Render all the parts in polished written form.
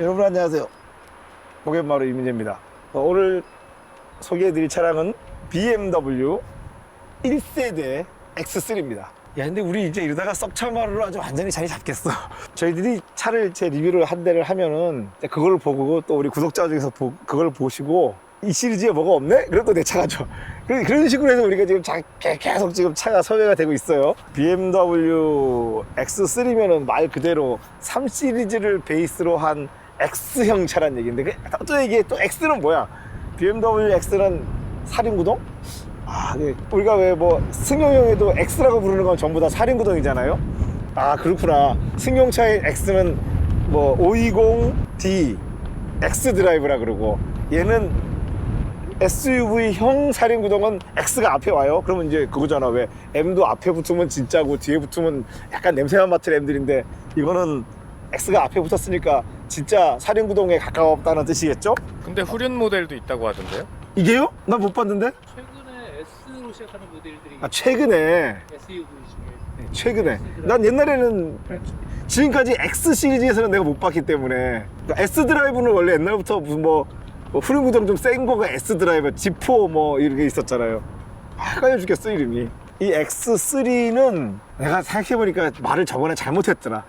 여러분 안녕하세요. 고갯마루 이민재입니다. 오늘 소개해드릴 차량은 BMW 1세대 X3입니다. 야, 근데 우리 이제 이러다가 썩차마루로 아주 완전히 자리 잡겠어. 저희들이 차를 제 리뷰를 한 대를 하면은 그걸 보고 또 우리 구독자 중에서 그걸 보시고 이 시리즈에 뭐가 없네? 그럼 또 내 차가 죠. 그런 식으로 해서 우리가 지금 계속 지금 차가 섭외가 되고 있어요. BMW X3면은 말 그대로 3 시리즈를 베이스로 한 X형 차란 얘기인데 또 이게 또 X는 뭐야? BMW X는 사륜구동? 우리가 왜 뭐 승용형에도 X라고 부르는 건 전부 다 사륜구동이잖아요. 그렇구나. 승용차의 X는 뭐 520D X 드라이브라 그러고, 얘는 SUV형 사륜구동은 X가 앞에 와요. 그러면 이제 그거잖아. 왜 M도 앞에 붙으면 진짜고 뒤에 붙으면 약간 냄새만 맡을 M들인데, 이거는 X가 앞에 붙었으니까 진짜 사륜구동에 가까웠다는 뜻이겠죠? 근데 후륜 모델도 있다고 하던데요? 이게요? 난 못 봤는데? 최근에 S로 시작하는 모델들이 최근에 SUV 중에 최근에 난 옛날에는 지금까지 X 시리즈에서는 내가 못 봤기 때문에, 그러니까 S 드라이브는 원래 옛날부터 무슨 뭐 후륜구동 좀 센 거가 S 드라이브, G4 뭐 이렇게 있었잖아요. 헷갈려 죽겠어 이름이. 이 X3는 내가 생각해보니까 말을 저번에 잘못했더라.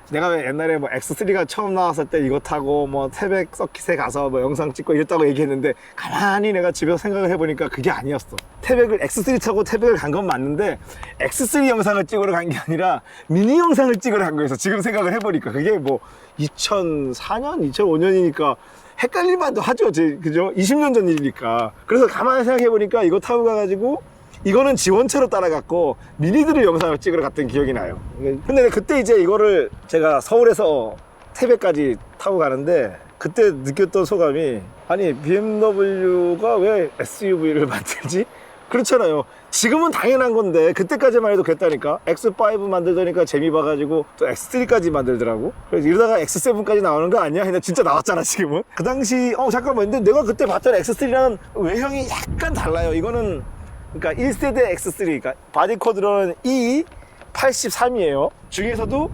내가 왜 옛날에 뭐 X3가 처음 나왔을 때 이거 타고 뭐 태백 서킷에 가서 뭐 영상 찍고 이랬다고 얘기했는데, 가만히 내가 집에서 생각을 해보니까 그게 아니었어. 태백을 X3 타고 태백을 간 건 맞는데 X3 영상을 찍으러 간 게 아니라 미니 영상을 찍으러 간 거였어. 지금 생각을 해보니까 그게 뭐 2004년, 2005년이니까 헷갈릴 만도 하죠. 그죠? 20년 전 일이니까. 그래서 가만히 생각해보니까 이거 타고 가가지고 이거는 지원차로 따라갔고 미니들을 영상을 찍으러 갔던 기억이 나요. 근데 그때 이제 이거를 제가 서울에서 태백까지 타고 가는데, 그때 느꼈던 소감이, 아니 BMW가 왜 SUV를 만들지? 그렇잖아요. 지금은 당연한 건데 그때까지만 해도 그랬다니까. X5 만들더니까 재미 봐가지고 또 X3까지 만들더라고. 그래서 이러다가 X7까지 나오는 거 아니야? 근데 진짜 나왔잖아 지금은. 그 당시 잠깐만, 근데 내가 그때 봤던 X3랑 외형이 약간 달라요. 이거는 그러니까 1세대 X3, 그러니까 바디 코드로는 E83이에요. 중에서도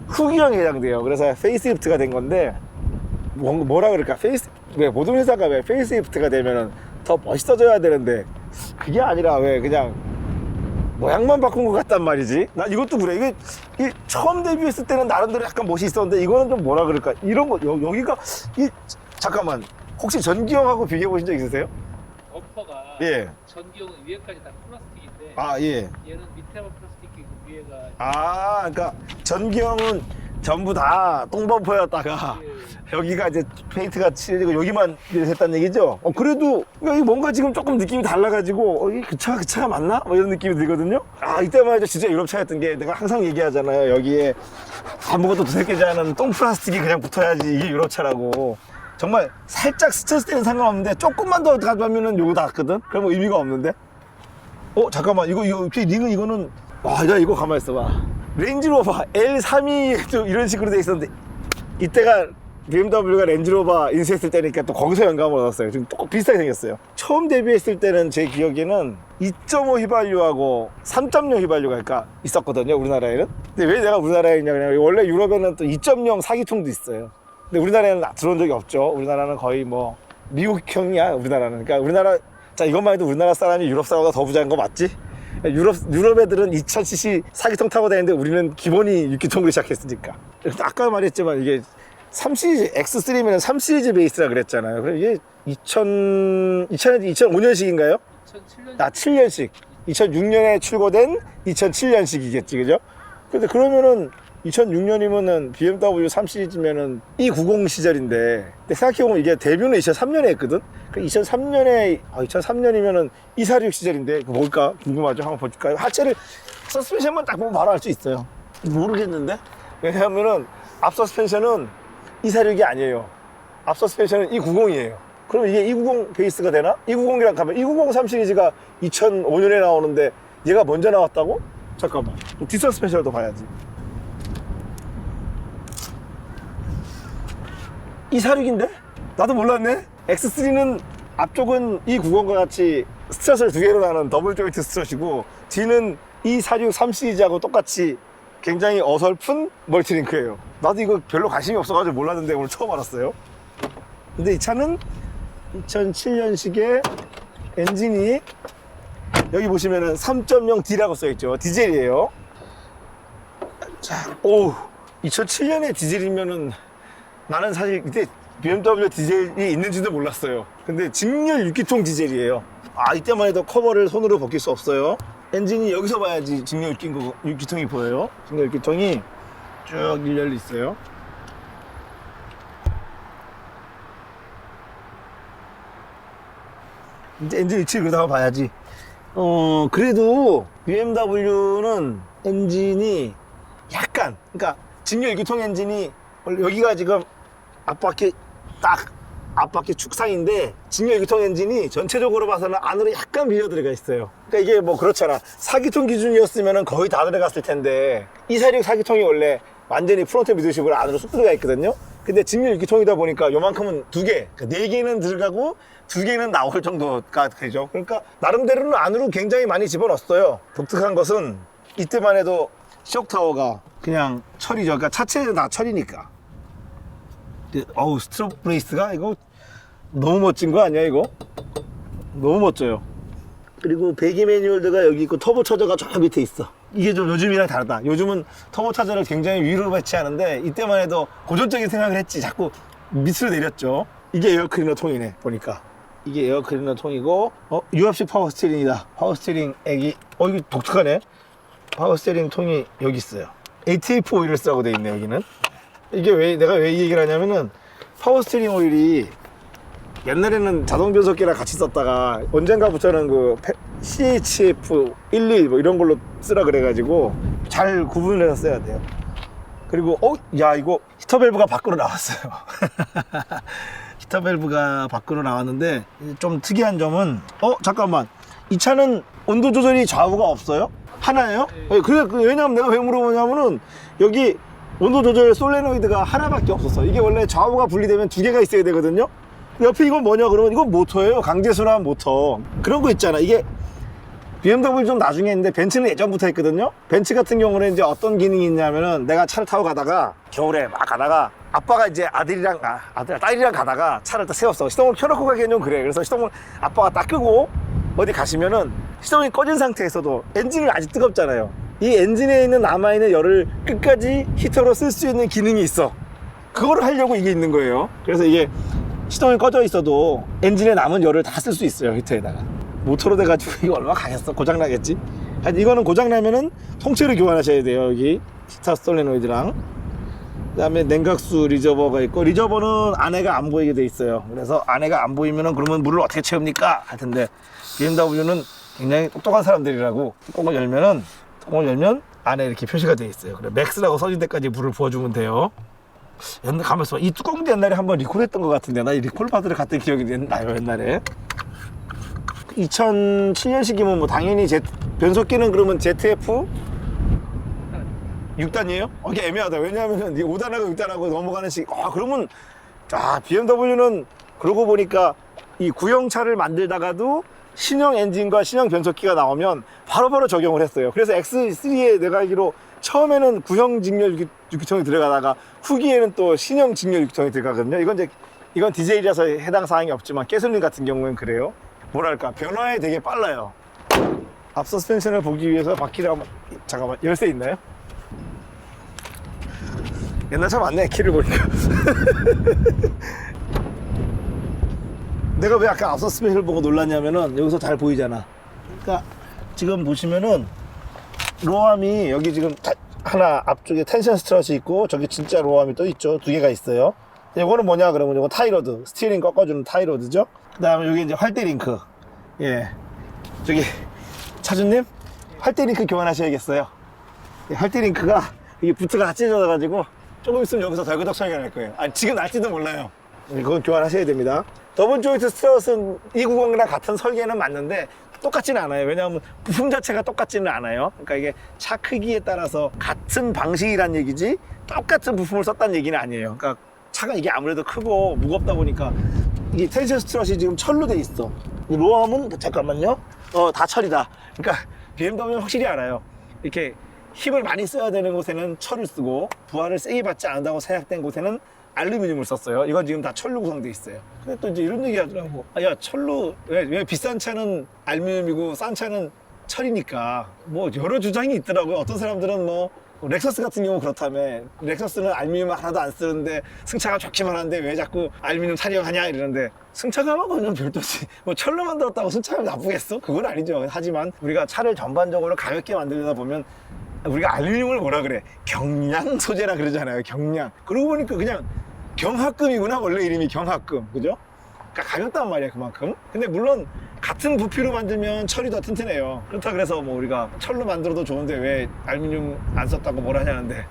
후기형에 해당돼요. 그래서 페이스리프트가 된 건데, 뭐라 그럴까? 왜 모든 회사가 왜 페이스리프트가 되면은 더 멋있어져야 되는데, 그게 아니라 왜 그냥 모양만 바꾼 것 같단 말이지. 나 이것도 그래. 이게 처음 데뷔했을 때는 나름대로 약간 멋이 있었는데, 이거는 좀 뭐라 그럴까? 이런 거 여기가 잠깐만, 혹시 전기형하고 비교해 보신 적 있으세요? 범퍼가 예. 전기형은 위에까지 다 플라스틱인데 예. 얘는 밑에만 플라스틱이고 위에가 그러니까 전기형은 전부 다 똥범퍼였다가 여기가 이제 페인트가 칠해지고 여기만 했다는 얘기죠? 그래도 여기 뭔가 지금 조금 느낌이 달라가지고 그 차가 맞나? 뭐 이런 느낌이 들거든요? 이때만 해도 진짜 유럽 차였던 게, 내가 항상 얘기하잖아요. 여기에 아무것도 도색되지 않은 똥 플라스틱이 그냥 붙어야지 이게 유럽 차라고. 정말 살짝 스쳤을 때는 상관없는데 조금만 더 가면은 요거 닿거든? 그러면 의미가 없는데? 잠깐만, 이거 이거는, 야, 이거 가만히 있어봐. 렌즈로버 L32도 이런 식으로 돼 있었는데, 이때가 BMW가 렌즈로버 인수했을 때니까 또 거기서 영감을 얻었어요. 지금 또 비슷하게 생겼어요. 처음 데뷔했을 때는 제 기억에는 2.5 휘발유하고 3.0 휘발유가 있었거든요, 우리나라에는. 근데 왜 내가 우리나라에 있냐면, 원래 유럽에는 또 2.0 4기통도 있어요. 근데 우리나라에는 들어온 적이 없죠. 우리나라는 거의 뭐 미국형이야, 우리나라는. 그러니까 우리나라, 자, 이것만 해도 우리나라 사람이 유럽 사람보다 더 부자인 거 맞지? 유럽 애들은 2000cc 4기통 타고 다니는데 우리는 기본이 6기통으로 시작했으니까. 아까 말했지만 이게 3시리즈, X3면 3시리즈 베이스라 그랬잖아요. 그럼 이게 2005년식인가요? 2007년 7년식. 2006년에 출고된 2007년식이겠지, 그죠? 근데 그러면은 2006년이면은 BMW 3시리즈면은 E90 시절인데, 근데 생각해보면 이게 데뷔는 2003년에 했거든? 2003년이면은 E46 시절인데, 그 뭘까? 궁금하죠? 한번 볼까요? 하체를, 서스펜션만 딱 보면 바로 알 수 있어요. 모르겠는데? 왜냐하면은 앞 서스펜션은 E46이 아니에요. 앞 서스펜션은 E90이에요. 그럼 이게 E90 베이스가 되나? E90이랑 가면, E90 3시리즈가 2005년에 나오는데, 얘가 먼저 나왔다고? 잠깐만. 뒷 서스펜션도 봐야지. E46인데? 나도 몰랐네? X3는 앞쪽은 E90과 같이 스트럿을 두 개로 나는 더블 조인트 스트럿이고, 뒤는 E46 3시리즈하고 똑같이 굉장히 어설픈 멀티링크예요. 나도 이거 별로 관심이 없어가지고 몰랐는데 오늘 처음 알았어요. 근데 이 차는 2007년식의 엔진이 여기 보시면은 3.0D라고 써있죠. 디젤이에요. 자, 오, 2007년에 디젤이면은 나는 사실 그때 BMW 디젤이 있는지도 몰랐어요. 근데 직렬 6기통 디젤이에요. 아, 이때만 해도 커버를 손으로 벗길 수 없어요. 엔진이 여기서 봐야지 직렬 6기통이 보여요. 직렬 6기통이 쭉 일렬로 있어요. 이제 엔진 위치를 그러다가 봐야지. 그래도 BMW는 엔진이 약간, 그러니까 직렬 6기통 엔진이 원래 여기가 지금 앞바퀴 딱 앞바퀴 축상인데 직렬 6기통 엔진이 전체적으로 봐서는 안으로 약간 밀려 들어가 있어요. 그러니까 이게 뭐 그렇잖아. 4기통 기준이었으면 거의 다 들어갔을 텐데 246 4기통이 원래 완전히 프론트 미드십으로 안으로 쑥 들어가 있거든요. 근데 직렬 6기통이다 보니까 요만큼은 2개, 그러니까 4개는 들어가고 2개는 나올 정도가 되죠. 그러니까 나름대로는 안으로 굉장히 많이 집어넣었어요. 독특한 것은 이때만 해도 쇼크타워가 그냥 철이죠. 그러니까 차체는 다 철이니까. 어우, 스트롭 브레이스가 이거 너무 멋진 거 아니야 이거? 너무 멋져요. 그리고 배기 매뉴얼드가 여기 있고 터보 차저가 저 밑에 있어. 이게 좀 요즘이랑 다르다. 요즘은 터보 차저를 굉장히 위로 배치하는데 이때만 해도 고전적인 생각을 했지. 자꾸 밑으로 내렸죠. 이게 에어 클리너 통이네 보니까. 이게 에어 클리너 통이고 유압식 파워 스티어링이다. 파워 스티어링 액이 이거 독특하네. 파워 스티어링 통이 여기 있어요. ATF 오일을 쓰라고 돼 있네 여기는. 이게 왜 내가 왜 이 얘기를 하냐면은 파워 스티어링 오일이 옛날에는 자동 변속기랑 같이 썼다가 언젠가부터는 그 CHF 11 뭐 이런 걸로 쓰라 그래가지고 잘 구분을 해서 써야 돼요. 그리고 야 이거 히터 밸브가 밖으로 나왔어요. 히터 밸브가 밖으로 나왔는데 좀 특이한 점은 잠깐만, 이 차는 온도 조절이 좌우가 없어요? 하나예요? 그래, 왜냐면 내가 왜 물어보냐면은 여기 온도 조절 솔레노이드가 하나밖에 없었어. 이게 원래 좌우가 분리되면 2개가 있어야 되거든요. 옆에 이건 뭐냐 그러면 이건 모터예요. 강제순환 모터. 그런 거 있잖아. 이게 BMW 좀 나중에 했는데 벤츠는 예전부터 했거든요. 벤츠 같은 경우는 이제 어떤 기능이 있냐면은 내가 차를 타고 가다가 겨울에 막 가다가 아빠가 이제 딸이랑 가다가 차를 딱 세웠어. 시동을 켜놓고 가기엔 좀 그래. 그래서 시동을 아빠가 딱 끄고 어디 가시면은 시동이 꺼진 상태에서도 엔진은 아직 뜨겁잖아요. 이 엔진에 있는 남아있는 열을 끝까지 히터로 쓸 수 있는 기능이 있어. 그거를 하려고 이게 있는 거예요. 그래서 이게 시동이 꺼져 있어도 엔진에 남은 열을 다 쓸 수 있어요. 히터에다가. 모터로 돼가지고 이거 얼마 가겠어. 고장나겠지. 하여튼 이거는 고장나면은 통째로 교환하셔야 돼요. 여기 히터 솔레노이드랑. 그 다음에 냉각수 리저버가 있고, 리저버는 안에가 안 보이게 돼 있어요. 그래서 안에가 안 보이면은 그러면 물을 어떻게 채웁니까? 할 텐데 BMW는 굉장히 똑똑한 사람들이라고 뚜껑을 열면 안에 이렇게 표시가 돼 있어요. 그래, 맥스라고 써진 데까지 물을 부어주면 돼요. 옛날 가만있어. 이 뚜껑도 옛날에 한번 리콜했던 것 같은데 나 이 리콜 받으러 갔던 기억이 나요. 옛날에 2007년식이면 뭐 당연히 변속기는 그러면 ZF 6단이에요? 이게 애매하다. 왜냐하면 5단하고 6단하고 넘어가는 식. 그러면 BMW는 그러고 보니까 이 구형차를 만들다가도 신형 엔진과 신형 변속기가 나오면 바로바로 적용을 했어요. 그래서 X3에 내가 알기로 처음에는 구형 직렬 6기통이 들어가다가 후기에는 또 신형 직렬 6기통이 들어가거든요. 이건 디젤이라서 해당 사항이 없지만 가솔린 같은 경우는 그래요. 뭐랄까, 변화에 되게 빨라요. 앞 서스펜션을 보기 위해서 바퀴를 한번, 잠깐만, 열쇠 있나요? 옛날 차 맞네, 키를 보니까. 내가 왜 아까 앞 서스펜션을 보고 놀랐냐면은 여기서 잘 보이잖아. 그러니까 지금 보시면은 로함이 여기 지금 하나 앞쪽에 텐션 스트럿이 있고 저기 진짜 로함이 또 있죠. 2개가 있어요. 이거는 뭐냐 그러면 이거 타이로드, 스티어링 꺾어주는 타이로드죠. 그 다음에 여기 이제 활대 링크. 예, 저기 차주님 활대 링크 교환하셔야겠어요. 활대 링크가 이게 부트가 다 찢어져가지고 조금 있으면 여기서 덜그덕 소리가 날 거예요. 아니 지금 날지도 몰라요. 그건 교환하셔야 됩니다. 더블 조인트 스트럿은 290이랑 같은 설계는 맞는데 똑같지는 않아요. 왜냐하면 부품 자체가 똑같지는 않아요. 그러니까 이게 차 크기에 따라서 같은 방식이란 얘기지 똑같은 부품을 썼다는 얘기는 아니에요. 그러니까 차가 이게 아무래도 크고 무겁다 보니까 이 텐션 스트럿이 지금 철로 돼 있어. 이 로함은 잠깐만요. 다 철이다. 그러니까 BMW는 확실히 알아요. 이렇게 힘을 많이 써야 되는 곳에는 철을 쓰고 부하를 세게 받지 않는다고 생각된 곳에는 알루미늄을 썼어요. 이건 지금 다 철로 구성돼 있어요. 근데 또 이제 이런 얘기 하더라고. 야, 철로, 왜 비싼 차는 알루미늄이고 싼 차는 철이니까. 뭐 여러 주장이 있더라고요. 어떤 사람들은 뭐 렉서스 같은 경우 그렇다며. 렉서스는 알루미늄 하나도 안 쓰는데 승차가 좋기만 한데 왜 자꾸 알루미늄 타령하냐 이러는데, 승차감은 그냥 별도지. 뭐 철로 만들었다고 승차감이 나쁘겠어? 그건 아니죠. 하지만 우리가 차를 전반적으로 가볍게 만들다 보면 우리가 알루미늄을 뭐라 그래? 경량 소재라 그러잖아요. 경량. 그러고 보니까 그냥 경합금이구나. 원래 이름이 경합금. 그죠? 그러니까 가볍단 말이야, 그만큼. 근데 물론 같은 부피로 만들면 철이 더 튼튼해요. 그렇다 그래서 뭐 우리가 철로 만들어도 좋은데 왜 알루미늄 안 썼다고 뭐라 하냐는데,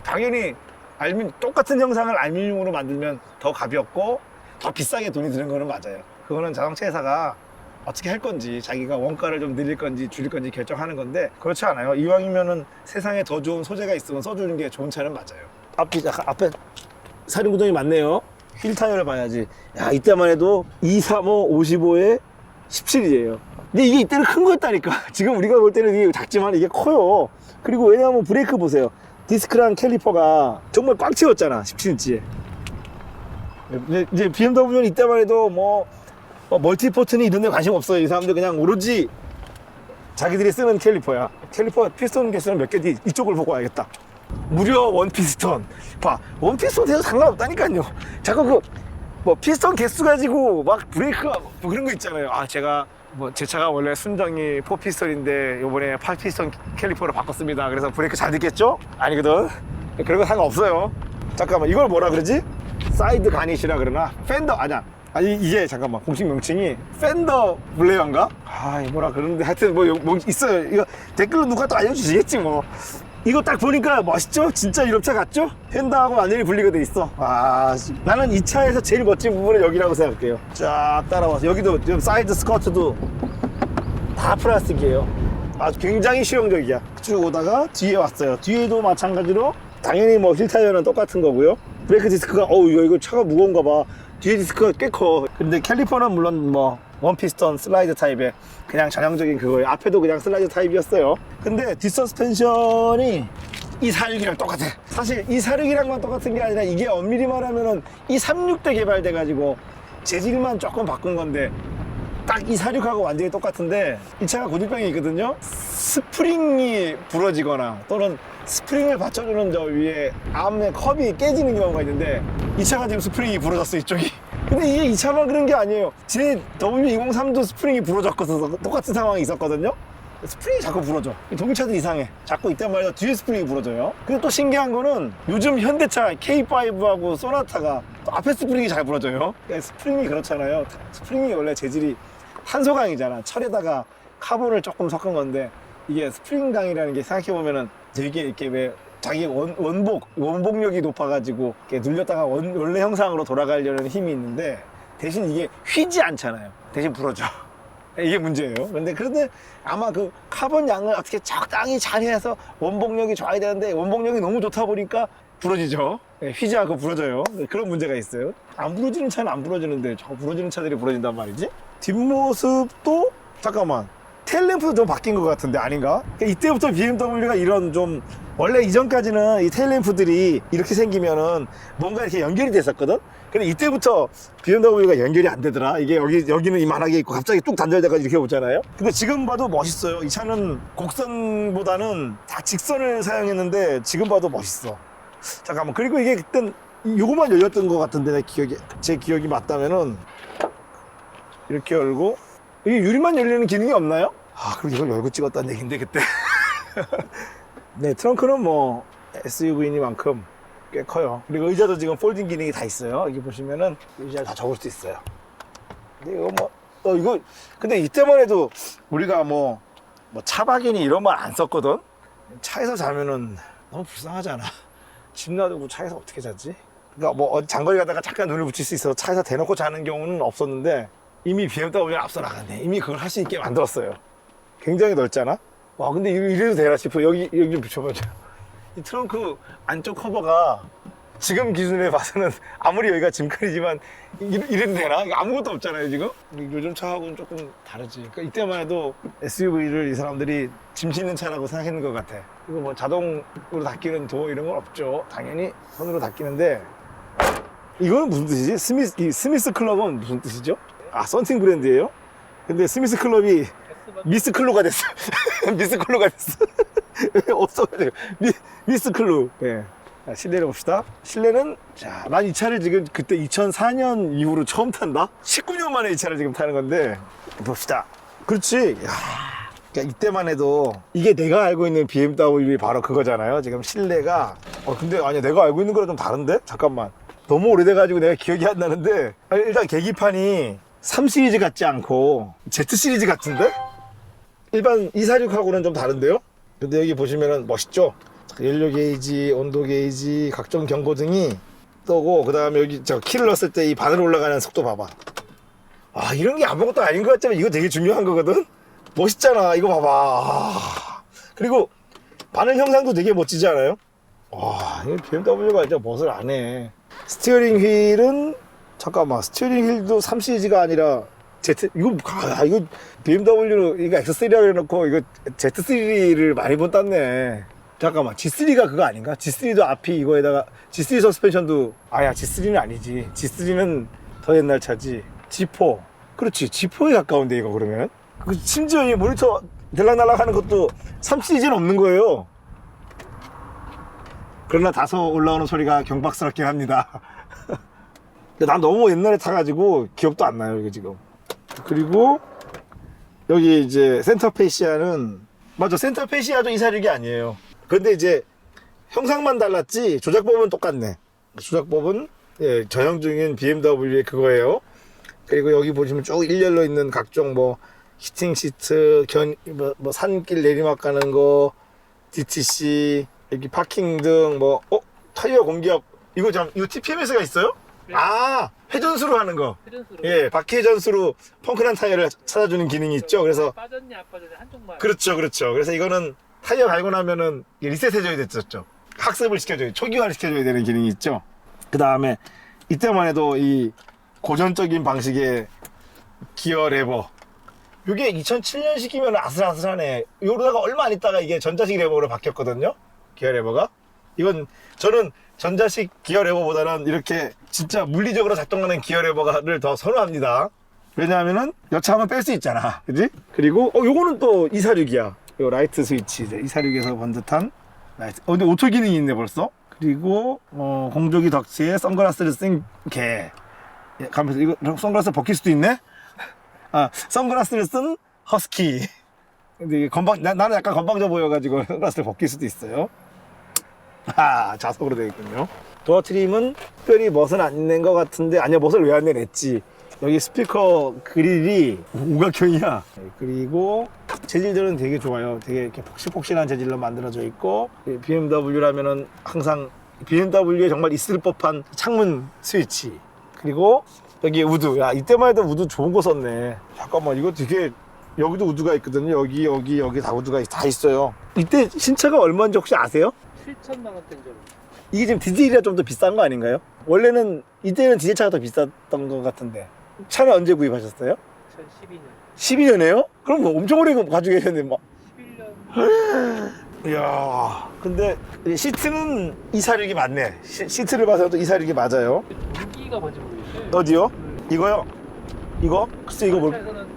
당연히 똑같은 형상을 알루미늄으로 만들면 더 가볍고 더 비싸게 돈이 드는 거는 맞아요. 그거는 자동차 회사가 어떻게 할 건지, 자기가 원가를 좀 늘릴 건지 줄일 건지 결정하는 건데, 그렇지 않아요. 이왕이면은 세상에 더 좋은 소재가 있으면 써주는 게 좋은 차는 맞아요. 앞에 사륜구동이 많네요. 휠 타이어를 봐야지. 야, 이때만 해도 235, 55에 17이에요. 근데 이게 이때는 큰 거였다니까. 지금 우리가 볼 때는 이게 작지만 이게 커요. 그리고 왜냐하면 브레이크 보세요. 디스크랑 캘리퍼가 정말 꽉 채웠잖아, 17인치에. 이제 BMW는 이때만 해도 뭐 멀티포트니 이런 데 관심 없어요. 이 사람들 그냥 오로지 자기들이 쓰는 캘리퍼야. 캘리퍼 피스톤 개수는 몇 개지? 이쪽을 보고 와야겠다. 무려 원피스톤. 봐, 원피스톤 돼도 상관없다니까요. 자꾸 피스톤 개수 가지고 막 브레이크가 뭐 그런 거 있잖아요. 제가 제 차가 원래 순정이 4피스톤인데 요번에 8피스톤 캘리퍼로 바꿨습니다. 그래서 브레이크 잘 됐겠죠? 아니거든. 그런 거 상관없어요. 잠깐만, 이걸 뭐라 그러지? 사이드 가니시라 그러나? 팬더, 이게 잠깐만, 공식 명칭이 팬더 블레어인가? 뭐라 그러는데 하여튼 뭐 있어요. 이거 댓글로 누가 또 알려주시겠지 뭐. 이거 딱 보니까 멋있죠? 진짜 유럽차 같죠? 펜더하고 완전히 분리가 돼 있어. 나는 이 차에서 제일 멋진 부분은 여기라고 생각해요. 쫙 따라와서 여기도 지금 사이드 스커트도 다 플라스틱이에요. 굉장히 실용적이야. 쭉 오다가 뒤에 왔어요. 뒤에도 마찬가지로 당연히 뭐 휠 타이어는 똑같은 거고요. 브레이크 디스크가 이거 차가 무거운가 봐. 뒤에 디스크가 꽤 커. 근데 캘리퍼는 물론 뭐 원피스톤 슬라이드 타입의 그냥 전형적인 그거예요. 앞에도 그냥 슬라이드 타입이었어요. 근데 뒷서스펜션이 이 46이랑 똑같아. 사실 이 46이랑만 똑같은 게 아니라 이게 엄밀히 말하면은 이 36대 개발돼 가지고 재질만 조금 바꾼 건데, 딱 이 46하고 완전히 똑같은데 이 차가 고질병이 있거든요. 스프링이 부러지거나 또는 스프링을 받쳐주는 저 위에 암의 컵이 깨지는 경우가 있는데, 이 차가 지금 스프링이 부러졌어, 이쪽이. 근데 이게 이 차만 그런 게 아니에요. 제 W203도 스프링이 부러졌거든요. 똑같은 상황이 있었거든요. 스프링이 자꾸 부러져. 독일차들 이상해. 자꾸 이때 말이야 뒤에 스프링이 부러져요. 그리고 또 신기한 거는 요즘 현대차 K5하고 소나타가 또 앞에 스프링이 잘 부러져요. 그러니까 스프링이 그렇잖아요. 스프링이 원래 재질이 탄소강이잖아. 철에다가 카본을 조금 섞은 건데, 이게 스프링강이라는 게 생각해보면은 되게 이렇게 왜 자기 원복력이 높아가지고 이렇게 눌렸다가 원래 형상으로 돌아가려는 힘이 있는데, 대신 이게 휘지 않잖아요. 대신 부러져. 이게 문제예요. 그런데 아마 그 카본 양을 어떻게 적당히 잘 해서 원복력이 좋아야 되는데, 원복력이 너무 좋다 보니까 부러지죠. 휘지 않고 부러져요. 그런 문제가 있어요. 안 부러지는 차는 안 부러지는데 저 부러지는 차들이 부러진단 말이지. 뒷모습도 잠깐만, 테일램프도 좀 바뀐 것 같은데 아닌가? 이때부터 BMW가 이런 좀, 원래 이전까지는 이 테일램프들이 이렇게 생기면은 뭔가 이렇게 연결이 됐었거든? 근데 이때부터 BMW가 연결이 안 되더라. 이게 여기는 이만하게 있고 갑자기 뚝 단절돼가지고 이렇게 오잖아요? 근데 지금 봐도 멋있어요. 이 차는 곡선보다는 다 직선을 사용했는데 지금 봐도 멋있어. 잠깐만, 그리고 이게 그땐 요거만 열렸던 것 같은데, 제 기억이 맞다면은 이렇게 열고, 이게 유리만 열리는 기능이 없나요? 그럼 이걸 열고 찍었다는 얘긴데 그때. 네, 트렁크는 뭐 SUV니만큼 꽤 커요. 그리고 의자도 지금 폴딩 기능이 다 있어요. 여기 보시면은 의자를 다 접을 수 있어요. 근데 이거 근데 이때만 해도 우리가 뭐 차박이니 이런 말 안 썼거든. 차에서 자면은 너무 불쌍하잖아. 집 놔두고 차에서 어떻게 자지? 그러니까 뭐 장거리 가다가 잠깐 눈을 붙일 수 있어서 차에서 대놓고 자는 경우는 없었는데, 이미 BMW가 앞서 나갔네. 이미 그걸 할 수 있게 만들었어요. 굉장히 넓잖아? 근데 이래도 되나 싶어. 여기 좀 비춰봐줘. 이 트렁크 안쪽 커버가 지금 기준에 봐서는 아무리 여기가 짐칸이지만 이래도 되나? 아무것도 없잖아요 지금. 요즘 차하고는 조금 다르지. 그러니까 이때만 해도 SUV를 이 사람들이 짐 싣는 차라고 생각했는 것 같아. 이거 뭐 자동으로 닫히는 도어 이런 건 없죠. 당연히 손으로 닫히는데. 이거는 무슨 뜻이지? 스미스 클럽은 무슨 뜻이죠? 아, 썬팅 브랜드예요? 근데 스미스 클럽이 미스 클로가 됐어. 미스 클로가 됐어. 없어가지고 미스 클로. 네. 자, 실내를 봅시다. 실내는, 자, 난 이 차를 지금 그때 2004년 이후로 처음 탄다? 19년 만에 이 차를 지금 타는 건데, 봅시다. 그렇지. 야, 그러니까 이때만 해도 이게 내가 알고 있는 BMW 바로 그거잖아요. 지금 실내가. 근데 아니야, 내가 알고 있는 거랑 좀 다른데? 잠깐만. 너무 오래돼가지고 내가 기억이 안 나는데, 일단 계기판이 3 시리즈 같지 않고 Z 시리즈 같은데? 일반 246하고는 좀 다른데요? 근데 여기 보시면은 멋있죠? 연료 게이지, 온도 게이지, 각종 경고등이 뜨고, 그 다음에 여기 저 키를 넣었을 때 이 바늘 올라가는 속도 봐봐. 아, 이런 게 아무것도 아닌 것 같지만 이거 되게 중요한 거거든? 멋있잖아. 이거 봐봐. 그리고 바늘 형상도 되게 멋지지 않아요? 와, 이거 BMW가 진짜 멋을 안 해. 스티어링 휠은, 잠깐만, 스티어링 휠도 3 시리즈가 아니라 Z, 이거 BMW로 이거 X3라고 해놓고 이거 Z3를 많이 못 땄네. 잠깐만, G3가 그거 아닌가? G3도 앞이 이거에다가 G3 서스펜션도, 아야, G3는 아니지. G3는 더 옛날 차지. G4. 그렇지, G4에 가까운데 이거 그러면. 심지어 이 모니터 들락날락 하는 것도 3 시리즈는 없는 거예요. 그러나 다소 올라오는 소리가 경박스럽긴 합니다. 난 너무 옛날에 타가지고 기억도 안 나요 이거 지금. 그리고 여기 이제 센터 페시아는, 맞아, 센터 페시아도 246이 아니에요. 그런데 이제 형상만 달랐지 조작법은 똑같네. 조작법은, 예, 전형 중인 BMW의 그거예요. 그리고 여기 보시면 쭉 일렬로 있는 각종 뭐 히팅 시트, 뭐 산길 내리막 가는 거, DTC, 여기 파킹 등, 뭐 타이어 공기압, 이거 TPMS가 있어요? 네. 아, 회전수로 하는 거. 회전수로. 예, 바퀴 회전수로 펑크난 타이어를 찾아주는 기능이 있죠. 그래서 빠졌냐 안 빠졌냐 한쪽만. 그렇죠. 그래서 이거는 타이어 갈고 나면은 리셋해줘야 됐었죠. 학습을 시켜줘야, 초기화를 시켜줘야 되는 기능이 있죠. 그 다음에 이때만 해도 이 고전적인 방식의 기어 레버, 이게 2007년식이면 아슬아슬하네. 이러다가 얼마 안 있다가 이게 전자식 레버로 바뀌었거든요, 기어 레버가. 이건 저는 전자식 기어 레버보다는 이렇게 진짜 물리적으로 작동하는 기어 레버를 더 선호합니다. 왜냐하면은 여차하면 뺄 수 있잖아, 그지? 그리고 요거는 또 246이야. 요 라이트 스위치, 246에서 본 듯한 라이트. 근데 오토 기능이 있네 벌써. 그리고 공조기 덕지에 선글라스를 쓴 개. 예, 가면서 이거 선글라스 벗길 수도 있네. 아, 선글라스를 쓴 허스키. 근데 이게 나는 약간 건방져 보여가지고 선글라스를 벗길 수도 있어요. 아, 자석으로 되어 있군요. 도어 트림은 특별히 멋은 안 낸 것 같은데, 아니야, 멋을 왜 안 내냈지. 여기 스피커 그릴이 우각형이야. 그리고 재질들은 되게 좋아요. 되게 이렇게 폭신폭신한 재질로 만들어져 있고, BMW라면은 항상 BMW에 정말 있을 법한 창문 스위치. 그리고 여기 우드. 야, 이때만 해도 우드 좋은 거 썼네. 잠깐만, 이거 되게, 여기도 우드가 있거든요. 여기 다 우드가 다 있어요. 이때 신차가 얼마인지 혹시 아세요? 7천만 원대인 줄. 이게 지금 디젤이라 좀 더 비싼 거 아닌가요? 원래는 이때는 디젤차가 더 비쌌던 것 같은데. 차는 언제 구입하셨어요? 2012년. 12년에요? 그럼 뭐 엄청 오래 가지고 계셨는데 막. 11년. 이야, 근데 시트는 246이 맞네. 시트를 봐서도 246이 맞아요. 여기가 뭔지 모르겠어요. 어디요? 이거요? 이거? 글쎄, 이거 차에서는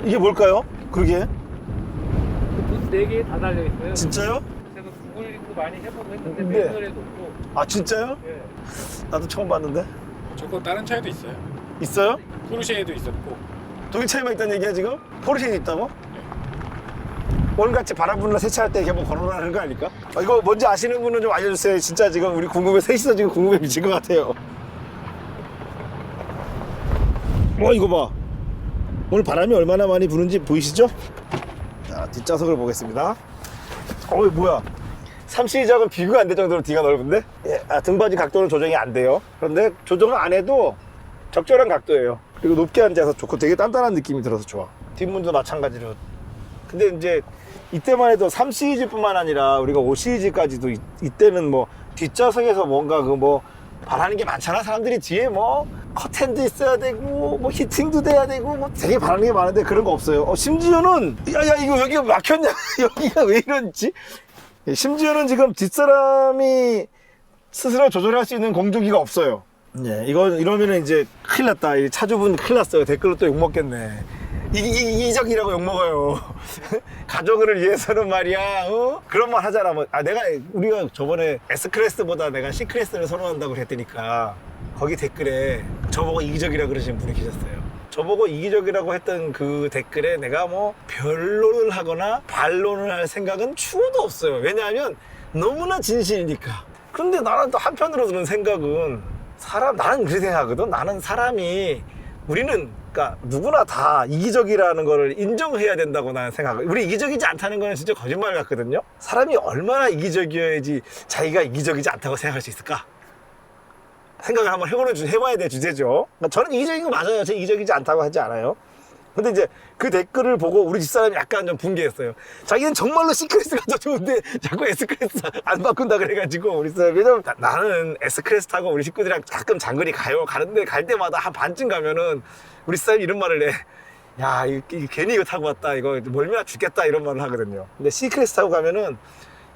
이게 뭘까요? 그러게. 문 4개 다 달려 있어요. 진짜요? 제가 구글링도 많이 해보고 했는데 네. 매뉴얼에도 없고. 아, 진짜요? 예. 나도 처음 봤는데. 저거 다른 차에도 있어요. 있어요? 포르쉐에도 있었고. 독일 차에만 있다는 얘기야 지금? 포르쉐에 있다고? 오늘같이 바람 부는 세차할 때 이렇게 뭐 걸어놓는 거 아닐까? 이거 뭔지 아시는 분은 좀 알려주세요. 진짜 지금 우리 궁금해, 셋이서 지금 궁금해 미칠 것 같아요. 이거 봐. 오늘 바람이 얼마나 많이 부는지 보이시죠? 자, 뒷좌석을 보겠습니다. 뭐야. 3시리즈하고는 비교가 안 될 정도로 뒤가 넓은데? 예, 등받이 각도는 조정이 안 돼요. 그런데 조정을 안 해도 적절한 각도예요. 그리고 높게 앉아서 좋고 되게 단단한 느낌이 들어서 좋아. 뒷문도 마찬가지로. 근데 이제 이때만 해도 3시리즈뿐만 아니라 우리가 5시리즈까지도 이때는 뭐 뒷좌석에서 뭔가 그 뭐 바라는 게 많잖아. 사람들이 뒤에 뭐 커튼도 있어야 되고 뭐 히팅도 돼야 되고 뭐 되게 바라는 게 많은데 그런 거 없어요. 심지어는 야야 이거 여기가 막혔냐 여기가 왜 이런지. 심지어는 지금 뒷사람이 스스로 조절할 수 있는 공조기가 없어요. 예, 이러면은 이제 큰일 났다. 이 차주분 큰일 났어요. 댓글로 또 욕먹겠네. 이기적이라고 욕먹어요. 가족을 위해서는 말이야, 그런 말 하잖아. 뭐, 우리가 저번에 S클래스보다 내가 C클래스를 선호한다고 그랬더니까, 거기 댓글에 저보고 이기적이라고 그러시는 분이 계셨어요. 저보고 이기적이라고 했던 그 댓글에 내가 뭐, 변론을 하거나 반론을 할 생각은 추호도 없어요. 왜냐하면 너무나 진실이니까. 근데 나는 또 한편으로 드는 생각은, 나는 그렇게 생각하거든. 나는 사람이, 그러니까 누구나 다 이기적이라는 걸 인정해야 된다고 나는 생각해요. 우리 이기적이지 않다는 거는 진짜 거짓말 같거든요. 사람이 얼마나 이기적이어야지 자기가 이기적이지 않다고 생각할 수 있을까? 생각을 한번 해봐야 될 주제죠. 저는 이기적인 거 맞아요. 저 이기적이지 않다고 하지 않아요. 근데 이제 그 댓글을 보고 우리 집사람이 약간 좀 분개했어요. 자기는 정말로 C클래스가 더 좋은데 자꾸 S클래스 안 바꾼다 그래가지고 우리 집사람이. 왜냐면 나는 S클래스 타고 우리 식구들이랑 가끔 장거리 가는데 갈 때마다 한 반쯤 가면은 우리 집사람이 이런 말을 해. 야, 괜히 이거 타고 왔다. 이거 멀미나 죽겠다. 이런 말을 하거든요. 근데 C클래스 타고 가면은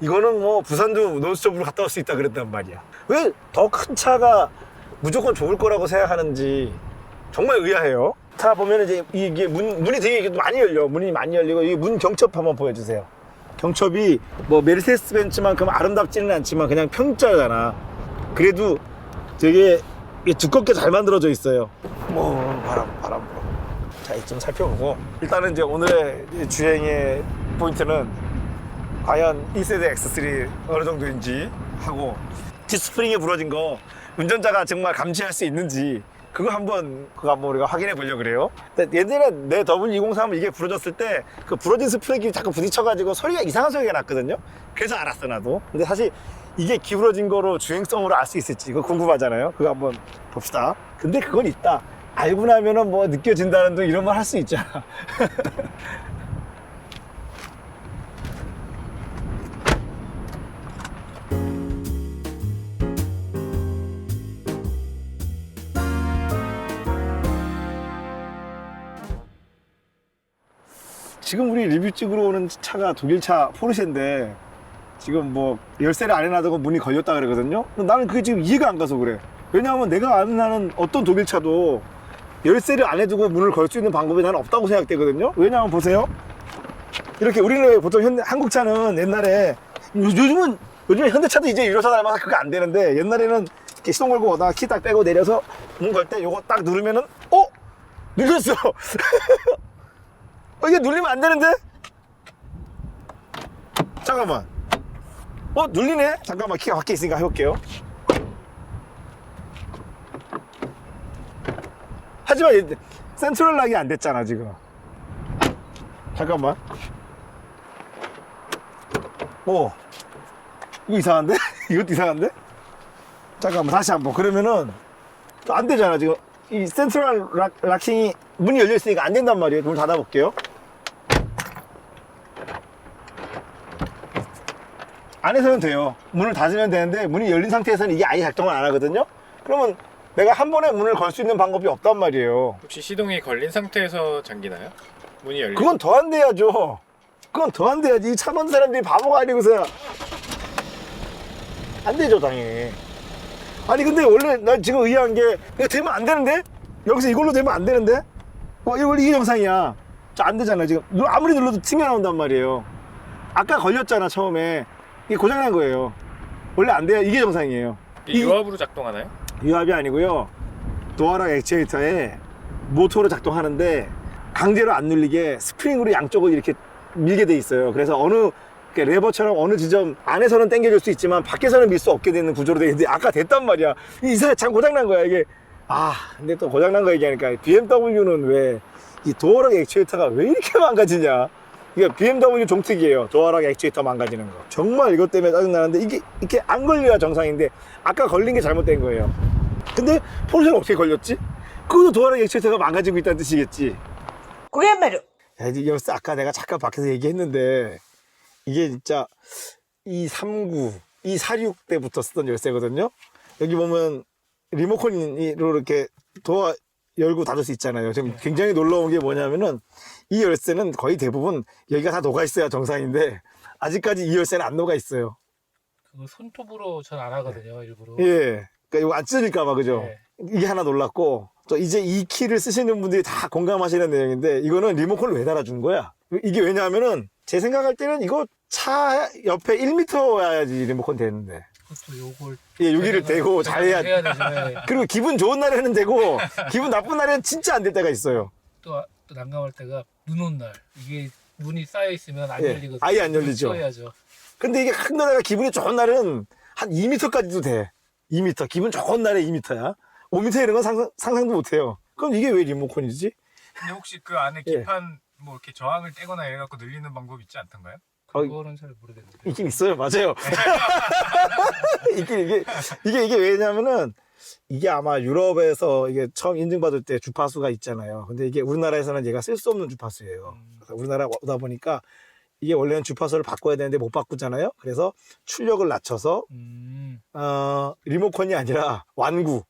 이거는 뭐 부산도 논스톱으로 갔다 올 수 있다 그랬단 말이야. 왜 더 큰 차가 무조건 좋을 거라고 생각하는지 정말 의아해요. 타 보면 이제 이게 문이 되게 많이 열려. 문이 많이 열리고 이 문 경첩 한번 보여주세요. 경첩이 뭐 메르세데스 벤츠만큼 아름답지는 않지만 그냥 평짜잖아. 그래도 되게 두껍게 잘 만들어져 있어요. 뭐 바람 불어. 자, 이 좀 살펴보고 일단은 이제 오늘의 주행의 포인트는 과연 1세대 X3 어느 정도인지 하고 디스프링이 부러진 거 운전자가 정말 감지할 수 있는지 그거 한번 우리가 확인해 보려고 그래요. 근데 예전에 내 W203은 이게 부러졌을 때 그 부러진 스프링이 자꾸 부딪혀가지고 소리가 이상한 소리가 났거든요. 그래서 알았어 나도. 근데 사실 이게 기울어진 거로 주행성으로 알 수 있을지 이거 궁금하잖아요. 그거 한번 봅시다. 근데 그건 있다. 알고 나면은 뭐 느껴진다는 둥 이런 말 할 수 있잖아. 지금 우리 리뷰 찍으러 오는 차가 독일차 포르쉐인데 지금 뭐 열쇠를 안 해놔두고 문이 걸렸다 그러거든요. 나는 그게 지금 이해가 안 가서 그래. 왜냐하면 내가 아는 어떤 독일차도 열쇠를 안 해두고 문을 걸 수 있는 방법이 나는 없다고 생각되거든요. 왜냐하면 보세요. 이렇게 우리는 보통 한국차는 옛날에 요즘에 현대차도 이제 유료차 닮아서 그거 안 되는데 옛날에는 이렇게 시동 걸고 오다가 키 딱 빼고 내려서 문 걸 때 요거 딱 누르면은 눌렸어. 이게 눌리면 안 되는데? 잠깐만. 눌리네? 잠깐만, 키가 밖에 있으니까 해볼게요. 하지만 센트럴 락이 안 됐잖아, 지금. 잠깐만. 이거 이상한데? 이것도 이상한데? 잠깐만, 다시 한번. 그러면은, 또 안 되잖아, 지금. 이 센트럴 락킹이 문이 열려 있으니까 안 된단 말이에요. 문을 닫아볼게요. 안에서는 돼요. 문을 닫으면 되는데 문이 열린 상태에서는 이게 아예 작동을 안 하거든요. 그러면 내가 한 번에 문을 걸 수 있는 방법이 없단 말이에요. 혹시 시동이 걸린 상태에서 잠기나요? 문이 열리면? 그건 더 안 돼야죠. 그건 더 안 돼야지. 이 차 만 사람들이 바보가 아니고서야 안 되죠, 당연히. 아니 근데 원래 나 지금 의아한 게 이거 되면 안 되는데? 여기서 이걸로 되면 안 되는데? 원래 이게 정상이야. 안 되잖아 지금. 아무리 눌러도 튕겨나온단 말이에요. 아까 걸렸잖아 처음에. 이게 고장난 거예요. 원래 안 돼요. 이게 정상이에요. 유압으로 작동하나요? 유압이 아니고요. 도어락 액추에이터에 모터로 작동하는데 강제로 안 눌리게 스프링으로 양쪽을 이렇게 밀게 돼 있어요. 그래서 레버처럼 어느 지점 안에서는 당겨줄 수 있지만 밖에서는 밀 수 없게 되는 구조로 되어 있는데 아까 됐단 말이야. 이상하게 참 고장난 거야 이게. 근데 또 고장난 거 얘기하니까 BMW는 왜 이 도어락 액추에이터가 왜 이렇게 망가지냐. 이게 BMW 종특이에요. 도어락 액추에이터 망가지는 거. 정말 이것 때문에 짜증나는데 이게 이렇게 안 걸려야 정상인데 아까 걸린 게 잘못된 거예요. 근데 포르쉐는 어떻게 걸렸지? 그것도 도어락 액추에이터가 망가지고 있다는 뜻이겠지. 그게 말이야. 이게 아까 내가 잠깐 밖에서 얘기했는데 이게 진짜 이 39, E46 때부터 쓰던 열쇠거든요. 여기 보면 리모컨으로 이렇게 도어 열고 닫을 수 있잖아요. 지금 굉장히 놀라운 게 뭐냐면은 이 열쇠는 거의 대부분 여기가 다 녹아 있어야 정상인데 아직까지 이 열쇠는 안 녹아 있어요. 그거 손톱으로 전 안 하거든요, 일부러. 예. 그러니까 이거 안 찢어질까봐 그죠? 네. 이게 하나 놀랐고 또 이제 이 키를 쓰시는 분들이 다 공감하시는 내용인데 이거는 리모컨을 왜 달아준 거야? 이게 왜냐하면은 제 생각할 때는 이거 차 옆에 1m 와야지 리모컨 되는데. 그것도 요걸. 예, 여기를 대고 잘해야. 해야 되죠. 예. 그리고 기분 좋은 날에는 되고 기분 나쁜 날에는 진짜 안 될 때가 있어요. 또 난감할 때가 눈 온 날. 이게 문이 쌓여 있으면 안 예, 열리거든요. 아예 안 열리죠. 써야죠. 근데 이게 큰 데다가 기분이 좋은 날은 한 2m까지도 돼. 2m. 기분 좋은 날에 2m야. 5m 이런 건 상상도 못 해요. 그럼 이게 왜 리모컨이지? 근데 혹시 그 안에 예. 기판 뭐 이렇게 저항을 떼거나 이래갖고 늘리는 방법 있지 않던가요? 그거는 잘 모르겠는데. 있긴 있어요. 맞아요. 이게 왜냐면은 이게 아마 유럽에서 이게 처음 인증받을 때 주파수가 있잖아요. 근데 이게 우리나라에서는 얘가 쓸 수 없는 주파수예요. 그래서 우리나라 오다 보니까 이게 원래는 주파수를 바꿔야 되는데 못 바꾸잖아요. 그래서 출력을 낮춰서 리모컨이 아니라 완구,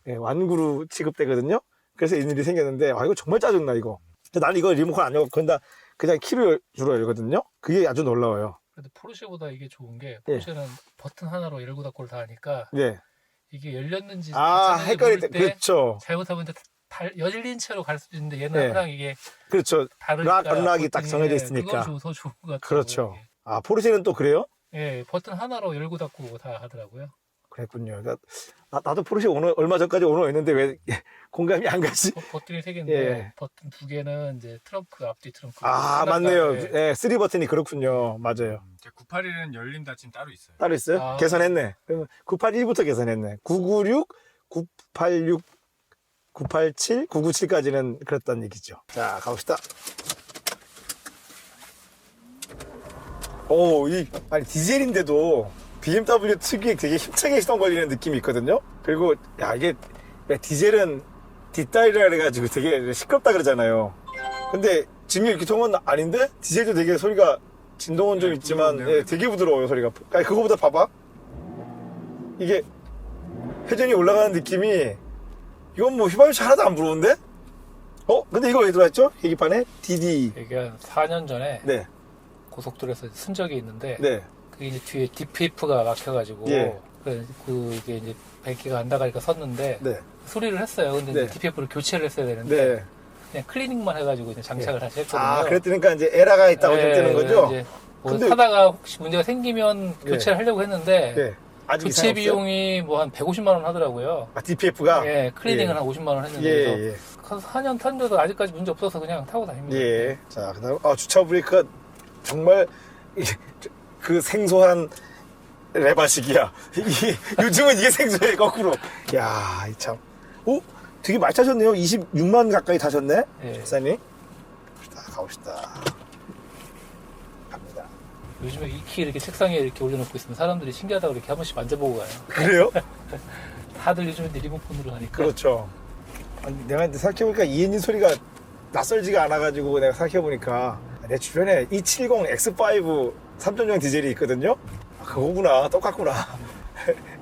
예, 완구로 취급되거든요. 그래서 이 일이 생겼는데 이거 정말 짜증나 이거. 근데 나는 이거 리모컨 안 열고 그냥 키로 주로 열거든요. 그게 아주 놀라워요. 그래도 포르쉐보다 이게 좋은 게 예. 포르쉐는 버튼 하나로 열고 닫고를 다 하니까 예. 이게 열렸는지 헷갈릴 때 모를 그렇죠. 잘못하면 열린 채로 갈 수도 있는데 얘는 예. 항상 이게 그렇죠. 다르니까 락이 딱 버튼이, 정해져 있으니까. 그건 더 좋은 것 같아요. 그렇죠. 아, 포르쉐는 또 그래요? 예, 버튼 하나로 열고 닫고 다 하더라고요. 그랬군요. 나도 포르쉐 얼마 전까지 오너 했는데 왜 공감이 안 가지? 버튼이 3개인데 예. 버튼 2개는 이제 트렁크 앞뒤 트렁크. 아, 하나가, 맞네요. 예. 예, 3버튼이 그렇군요. 맞아요. 981은 열림 닫힘 따로 있어요. 따로 있어요? 아. 개선했네. 그러면 981부터 개선했네. 996, 986, 987, 997까지는 그랬단 얘기죠. 자, 가봅시다. 아니, 디젤인데도 BMW 특유의 되게 힘차게 시동 걸리는 느낌이 있거든요? 그리고, 이게, 왜 디젤은 뒷다리라 그래가지고 되게 시끄럽다 그러잖아요. 근데 증기기통은 아닌데? 디젤도 되게 소리가, 진동은 좀 있지만, 부드러운데요? 예, 되게 부드러워요, 소리가. 아니, 그거보다 봐봐. 이게, 회전이 올라가는 느낌이, 이건 뭐 휘발유차 하나도 안 부러운데? 근데 이거 왜 들어왔죠? 계기판에? DD. 이게 한 4년 전에 네, 고속도로에서 쓴 적이 있는데 네. 그게 이제 뒤에 DPF가 막혀가지고 예. 그게 이제 배기가 안 나가니까 섰는데 네. 수리를 했어요. 근데 네. 이제 DPF를 교체를 했어야 되는데 네. 그냥 클리닝만 해가지고 이제 장착을 다시 했거든요. 아, 그랬더니까 이제 에러가 있다고 좀 뜨는 거죠? 이제 뭐 근데- 타다가 혹시 문제가 생기면 네. 교체를 하려고 했는데 네. 아직 교체 이상 없어요? 비용이 뭐 한 150만 원 하더라고요. 아, DPF가? 예, 클리닝은 예. 한 50만 원 했는데 예, 그래서 예. 한 4년 탄데도 아직까지 문제 없어서 그냥 타고 다닙니다. 예. 자, 그 다음, 주차 브레이크가 정말 그 생소한 레바식이야. 요즘은 이게 생소해, 거꾸로. 야, 이 참. 되게 많이 타셨네요. 26만 가까이 타셨네? 예. 박사님. 가봅시다. 갑니다. 요즘에 이 키 이렇게 책상에 이렇게 올려놓고 있으면 사람들이 신기하다고 이렇게 한 번씩 만져보고 가요. 그래요? 다들 요즘에 리모컨으로 하니까. 그렇죠. 아니, 내가 생각해보니까 이 엔진 소리가 낯설지가 않아가지고 내가 생각해보니까 내 주변에 E70 X5 3.0 디젤이 있거든요. 그거구나. 똑같구나.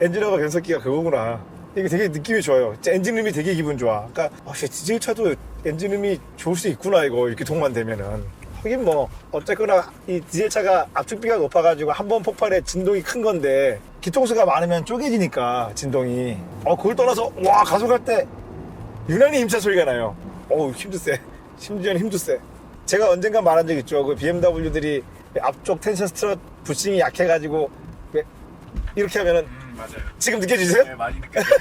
엔진오버 변속기가 그거구나. 이게 되게 느낌이 좋아요. 엔진음이 되게 기분 좋아. 그러니까 디젤 차도 엔진음이 좋을 수 있구나 이거 이렇게 동만 되면은. 하긴 뭐 어쨌거나 이 디젤 차가 압축비가 높아가지고 한 번 폭발에 진동이 큰 건데 기통수가 많으면 쪼개지니까 진동이. 그걸 떠나서 와 가속할 때 유난히 힘찬 소리가 나요. 힘도 세. 심지어는 힘도 세. 제가 언젠가 말한 적 있죠. 그 BMW들이 앞쪽 텐션 스트럿 부싱이 약해가지고 이렇게 하면은 맞아요. 지금 느껴지세요? 네, 많이 느껴져요.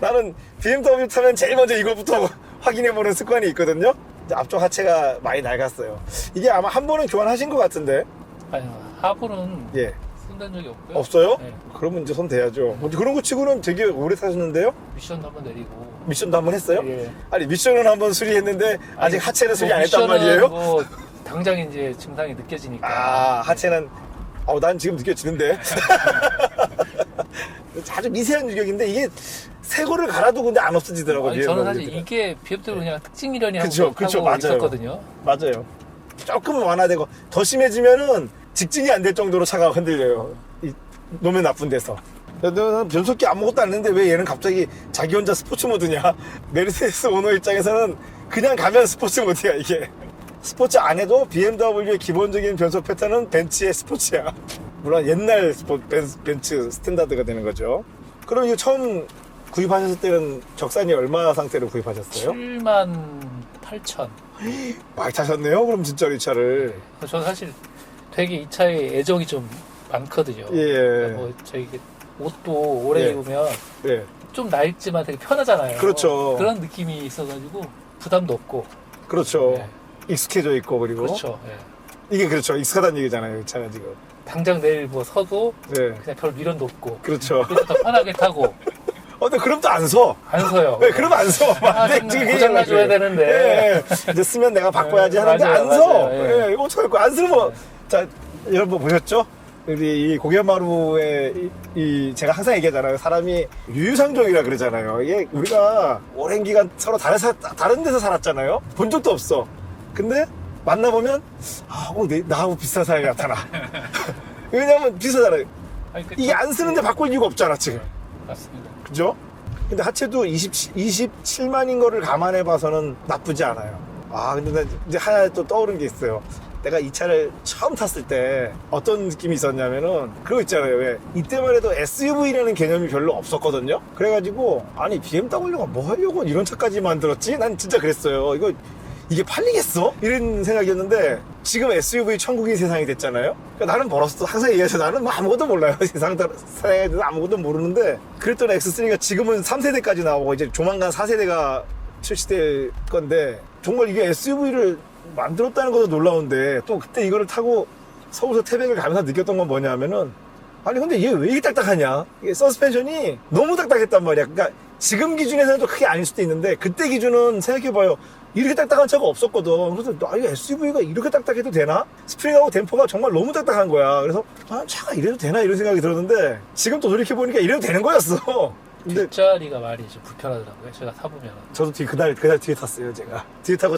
나는 BMW 타면 제일 먼저 이거부터 확인해보는 습관이 있거든요. 이제 앞쪽 하체가 많이 낡았어요. 이게 아마 한 번은 교환하신 것 같은데. 아니, 하부는 예. 손댄 적이 없고요. 없어요? 네. 그러면 이제 손 대야죠. 그런 거 치고는 되게 오래 타셨는데요? 미션도 한번 내리고. 미션도 한번 했어요? 예. 아니 미션은 한번 수리했는데 아직 하체는 수리 안 했단 미션은 말이에요? 뭐 당장 이제 증상이 느껴지니까. 아, 하체는 난 지금 느껴지는데. 아주 미세한 유격인데 이게 새 거를 갈아도 근데 안 없어지더라고요. 아니, 저는 사실 BMW들은. 이게 BMW 그냥 특징이려니 하고 그쵸, 하고 맞아요. 있었거든요. 맞아요. 조금 완화되고 더 심해지면은 직진이 안 될 정도로 차가 흔들려요. 이 노면 나쁜 데서. 너는 변속기 아무것도 안 했는데 왜 얘는 갑자기 자기 혼자 스포츠 모드냐? 메르세데스 오너 입장에서는 그냥 가면 스포츠 모드야 이게. 스포츠 안 해도 BMW의 기본적인 변속 패턴은 벤츠의 스포츠야. 물론 옛날 벤츠 스탠다드가 되는 거죠. 그럼 이거 처음 구입하셨을 때는 적산이 얼마 상태로 구입하셨어요? 78,000. 많이 타셨네요. 그럼 진짜로 이 차를. 저는 사실 되게 이 차에 애정이 좀 많거든요. 예. 그러니까 뭐 저희 옷도 오래 예. 입으면 네. 좀 낡지만 되게 편하잖아요. 그렇죠. 그런 느낌이 있어가지고 부담도 없고. 그렇죠. 네. 익숙해져 있고 그리고 그렇죠. 예. 이게 그렇죠. 익숙하다는 얘기잖아요. 이 차가 지금. 당장 내일 뭐 서도 네. 그냥 별 미련도 없고. 그렇죠. 그래서 더 편하게 타고 근데 그럼 또 안 서. 안 서요. 왜 그러면 안 서. 아, 좀 고장나줘야 되는데. 예, 예. 이제 쓰면 내가 바꿔야지 예, 하는데 맞아요, 안 서. 맞아요. 예. 예, 이거 어떡할까? 안 쓰면 자, 여러분 보셨죠? 우리 이 고개마루에 제가 항상 얘기하잖아요. 사람이 유유상종이라 그러잖아요. 이게 우리가 오랜 기간 서로 다른 데서 살았잖아요. 본 적도 없어. 근데 만나보면 나하고 비슷한 사람이 나타나. 왜냐면 비슷하잖아요. 아니, 그쵸? 이게 안 쓰는데 바꿀 이유가 없잖아 지금. 맞습니다. 그죠? 근데 하체도 27만인 거를 감안해 봐서는 나쁘지 않아요. 근데 나 이제 하나 또 떠오른 게 있어요. 내가 이 차를 처음 탔을 때 어떤 느낌이 있었냐면은 그거 있잖아요. 왜 이때만 해도 SUV라는 개념이 별로 없었거든요. 그래가지고 아니 BMW가 뭐 하려고 이런 차까지 만들었지? 난 진짜 그랬어요. 이게 팔리겠어? 이런 생각이었는데 지금 SUV 천국인 세상이 됐잖아요. 그러니까 나는 벌었어. 항상 얘기해서 나는 뭐 아무것도 몰라요. 세상에 대해서 아무것도 모르는데 그랬던 X3가 지금은 3세대까지 나오고 이제 조만간 4세대가 출시될 건데 정말 이게 SUV를 만들었다는 것도 놀라운데 또 그때 이거를 타고 서울에서 태백을 가면서 느꼈던 건 뭐냐면은 아니 근데 얘 왜 이렇게 딱딱하냐? 이게 서스펜션이 너무 딱딱했단 말이야. 그러니까 지금 기준에서는 또 크게 아닐 수도 있는데 그때 기준은 생각해봐요. 이렇게 딱딱한 차가 없었거든. 그래서 이거 SUV가 이렇게 딱딱해도 되나? 스프링하고 댐퍼가 정말 너무 딱딱한 거야. 그래서 차가 이래도 되나? 이런 생각이 들었는데 지금 또 돌이켜보니까 이래도 되는 거였어. 근데 뒷자리가 말이 좀 불편하더라고요. 제가 타보면. 저도 그날 뒤에 탔어요. 제가 뒤에 타고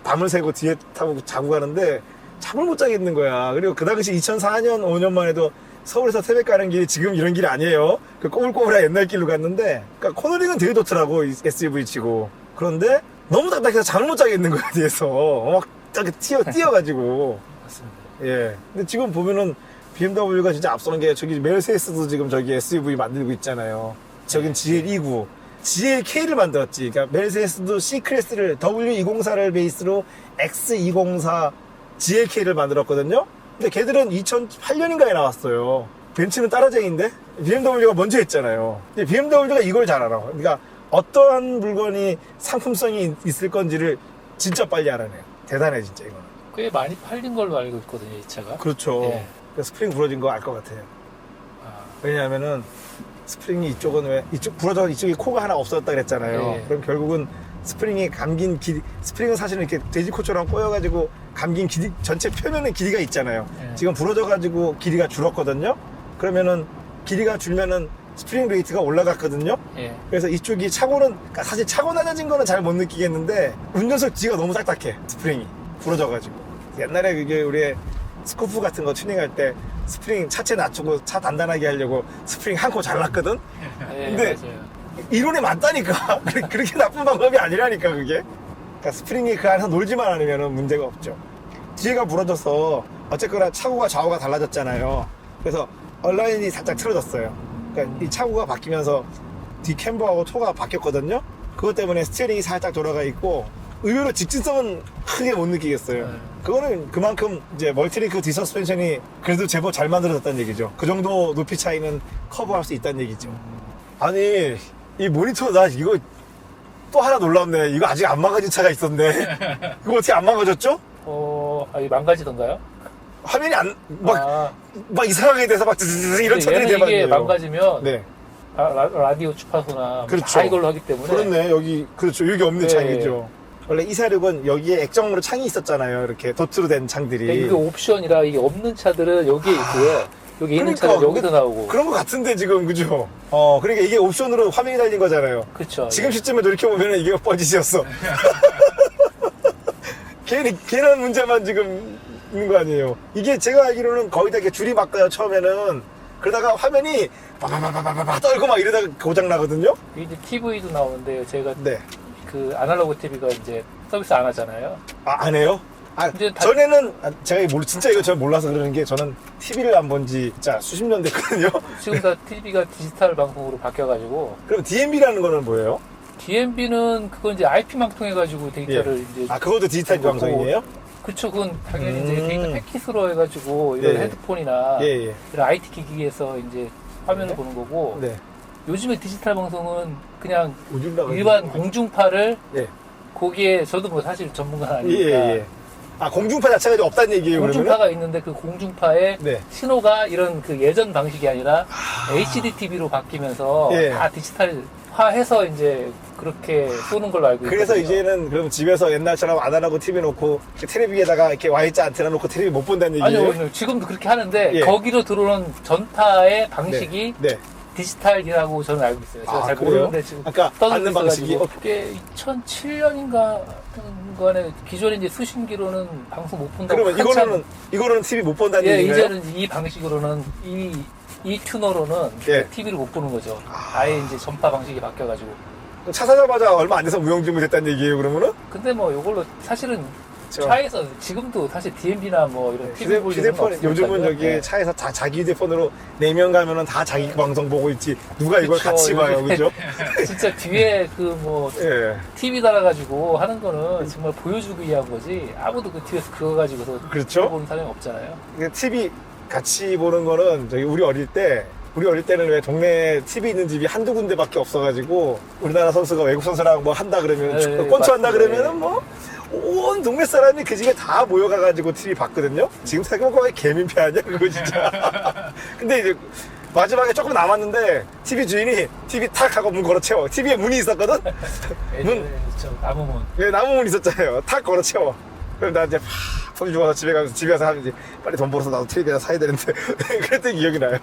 밤을 새고 뒤에 타고 자고 가는데 잠을 못 자겠는 거야. 그리고 그 당시 2004년 5년만 해도 서울에서 태백 가는 길이 지금 이런 길이 아니에요. 그 꼬불꼬불한 옛날 길로 갔는데 그러니까 코너링은 되게 좋더라고 SUV 치고. 그런데 너무 딱딱해서 잠을 못 자겠는 거야 뒤에서. 막 저렇게 뛰어가지고. 맞습니다. 예. 근데 지금 보면은 BMW가 진짜 앞서는 게 저기 메르세데스도 지금 저기 SUV 만들고 있잖아요. 저긴 GL29, GLK를 만들었지. 그러니까 메르세데스도 C클래스를 W204를 베이스로 X204 GLK를 만들었거든요. 근데 걔들은 2008년인가에 나왔어요. 벤츠는 따라쟁인데 BMW가 먼저 했잖아요. 근데 BMW가 이걸 잘 알아. 그러니까 어떠한 물건이 상품성이 있을 건지를 진짜 빨리 알아내요. 대단해 진짜 이거는. 꽤 많이 팔린 걸로 알고 있거든요, 이 차가. 그렇죠. 예. 스프링 부러진 거 알 것 같아요. 아, 왜냐하면은 스프링이 이쪽은 왜 이쪽 부러져 이쪽에 코가 하나 없었다 그랬잖아요. 네. 그럼 결국은 스프링이 감긴 길이, 스프링은 사실은 이렇게 돼지코처럼 꼬여가지고 감긴 길이 전체 표면에 길이가 있잖아요. 네. 지금 부러져가지고 길이가 줄었거든요. 그러면은 길이가 줄면은 스프링 레이트가 올라갔거든요. 예. 그래서 이쪽이 차고는 그러니까 사실 차고 낮아진 거는 잘 못 느끼겠는데 운전석 뒤가 너무 딱딱해. 스프링이 부러져가지고. 옛날에 그게 우리 스쿠프 같은 거 튜닝할 때 스프링 차체 낮추고 차 단단하게 하려고 스프링 한 코 잘랐거든. 예, 근데 맞아요. 이론에 맞다니까. 그렇게 나쁜 방법이 아니라니까 그게. 그러니까 스프링이 그 안에서 놀지만 않으면 문제가 없죠. 뒤에가 부러져서 어쨌거나 차고가 좌우가 달라졌잖아요. 그래서 얼라인이 살짝 틀어졌어요. 그러니까 이 차고가 바뀌면서 뒤 캠버하고 토가 바뀌었거든요. 그것 때문에 스티어링이 살짝 돌아가 있고 의외로 직진성은 크게 못 느끼겠어요. 네. 그거는 그만큼 이제 멀티링크 디서스펜션이 그래도 제법 잘 만들어졌다는 얘기죠. 그 정도 높이 차이는 커버할 수 있다는 얘기죠. 아니 이 모니터 나 이거 또 하나 놀랍네. 이거 아직 안 망가진 차가 있었네. 이거 어떻게 안 망가졌죠? 이게 망가지던가요? 화면이 막 이상하게 돼서 막 이런 차들이 얘는 이게 대박이에요. 망가지면 네. 라디오 주파수나 그렇죠. 다 이걸로 하기 때문에. 그렇네. 여기 그렇죠. 여기 없는 네. 창이죠. 원래 246은 여기에 액정으로 창이 있었잖아요. 이렇게 도트로 된 창들이. 이게 옵션이라 이게 없는 차들은 여기에 있고요. 여기 있는 그러니까 차는 여기서 나오고. 그런 것 같은데 지금 그죠? 그러니까 이게 옵션으로 화면이 달린 거잖아요. 그렇죠. 지금 시점에 돌이켜보면 이게 뻘짓이었어. 괜한 문제만 지금 있는 거 아니에요. 이게 제가 알기로는 거의 다 이렇게 줄이 바꿔요, 처음에는. 그러다가 화면이 바바바바바바 떨고 막 이러다가 고장 나거든요. 이제 TV도 나오는데요. 제가 네. 그 아날로그 TV가 이제 서비스 안 하잖아요. 아, 안 해요? 아, 이제 다- 전에는 제가 진짜 이거 저 몰라서 그러는 게 저는 TV를 안 본 지 진짜 수십 년 됐거든요. 지금 다 TV가 디지털 방송으로 바뀌어가지고 그럼 DMB라는 거는 뭐예요? DMB는 그건 이제 IP망 통해 가지고 데이터를 이제 아, 그것도 디지털 그거- 방송이에요? 그쵸, 그건 당연히 이제 데이터 패킷으로 해가지고 예, 이런 예. 헤드폰이나 예, 예. 이런 IT 기기에서 이제 화면을 네. 보는 거고 네. 요즘에 디지털 방송은 그냥 오줌 나가지고. 일반 공중파를 예. 거기에 저도 뭐 사실 전문가는 예, 아니니까 예. 아, 공중파 자체가 이제 없다는 얘기예요, 그러면? 공중파가 있는데 그 공중파의 네. 신호가 이런 그 예전 방식이 아니라 HD TV로 바뀌면서 예. 다 디지털화해서 이제 그렇게 쏘는 걸로 알고 있거든요. 그래서 이제는 그럼 집에서 옛날처럼 아날로그 TV 놓고 이렇게 테레비에다가 이렇게 Y자 안테나 놓고 테레비 못 본다는 얘기예요? 아니요, 지금도 그렇게 하는데 예. 거기로 들어오는 전파의 방식이 네. 디지털이라고 저는 알고 있어요. 제가 아, 잘 그래요? 모르는데 지금 아까 받는 방식이 그게 2007년인가 거에 기존에 이제 수신기로는 방송 못 본다고 그러면 한참- 이거는 TV 못 본다는 예, 얘기인가요? 이제는 이 방식으로는 이 튜너로는 예. TV를 못 보는 거죠. 아예 이제 전파 방식이 바뀌어가지고. 차 사자마자 얼마 안 돼서 무용지물 됐다는 얘기예요, 그러면은? 근데 뭐 이걸로 사실은 저- 차에서 지금도 사실 DMB나 뭐 이런 TV 볼 일은 휴대폰 요즘은 없으니까요. 여기 예. 차에서 다 자기 휴대폰으로 4명 가면은 다 자기 방송 보고 있지 누가 이걸 그쵸, 같이 봐요, 요즘에 그죠? 진짜 뒤에 그 뭐 예. TV 달아가지고 하는 거는 정말 보여주기 위한 거지 아무도 그 뒤에서 그거 가지고서 그렇죠. 보는 사람이 없잖아요. TV 같이 보는 거는 저기 우리 어릴 때는 왜 동네에 TV 있는 집이 한두 군데밖에 없어가지고 우리나라 선수가 외국 선수랑 뭐 한다 그러면 네, 축구 꼰추한다 맞습니다. 그러면은 뭐 온 동네 사람이 그 집에 다 모여가가지고 TV 봤거든요. 지금 생각해보면 개민폐 아니야 그거 진짜. 근데 이제 마지막에 조금 남았는데 TV 주인이 TV 탁 하고 문 걸어 채워. TV에 문이 있었거든. 예전에 저 나무문 네, 나무 문 있었잖아요. 탁 걸어 채워. 그럼 나 이제 손 주워서 집에 가서 집에 가서 하면 이제 빨리 돈 벌어서 나도 TV 하나 사야 되는데 그랬던 기억이 나요.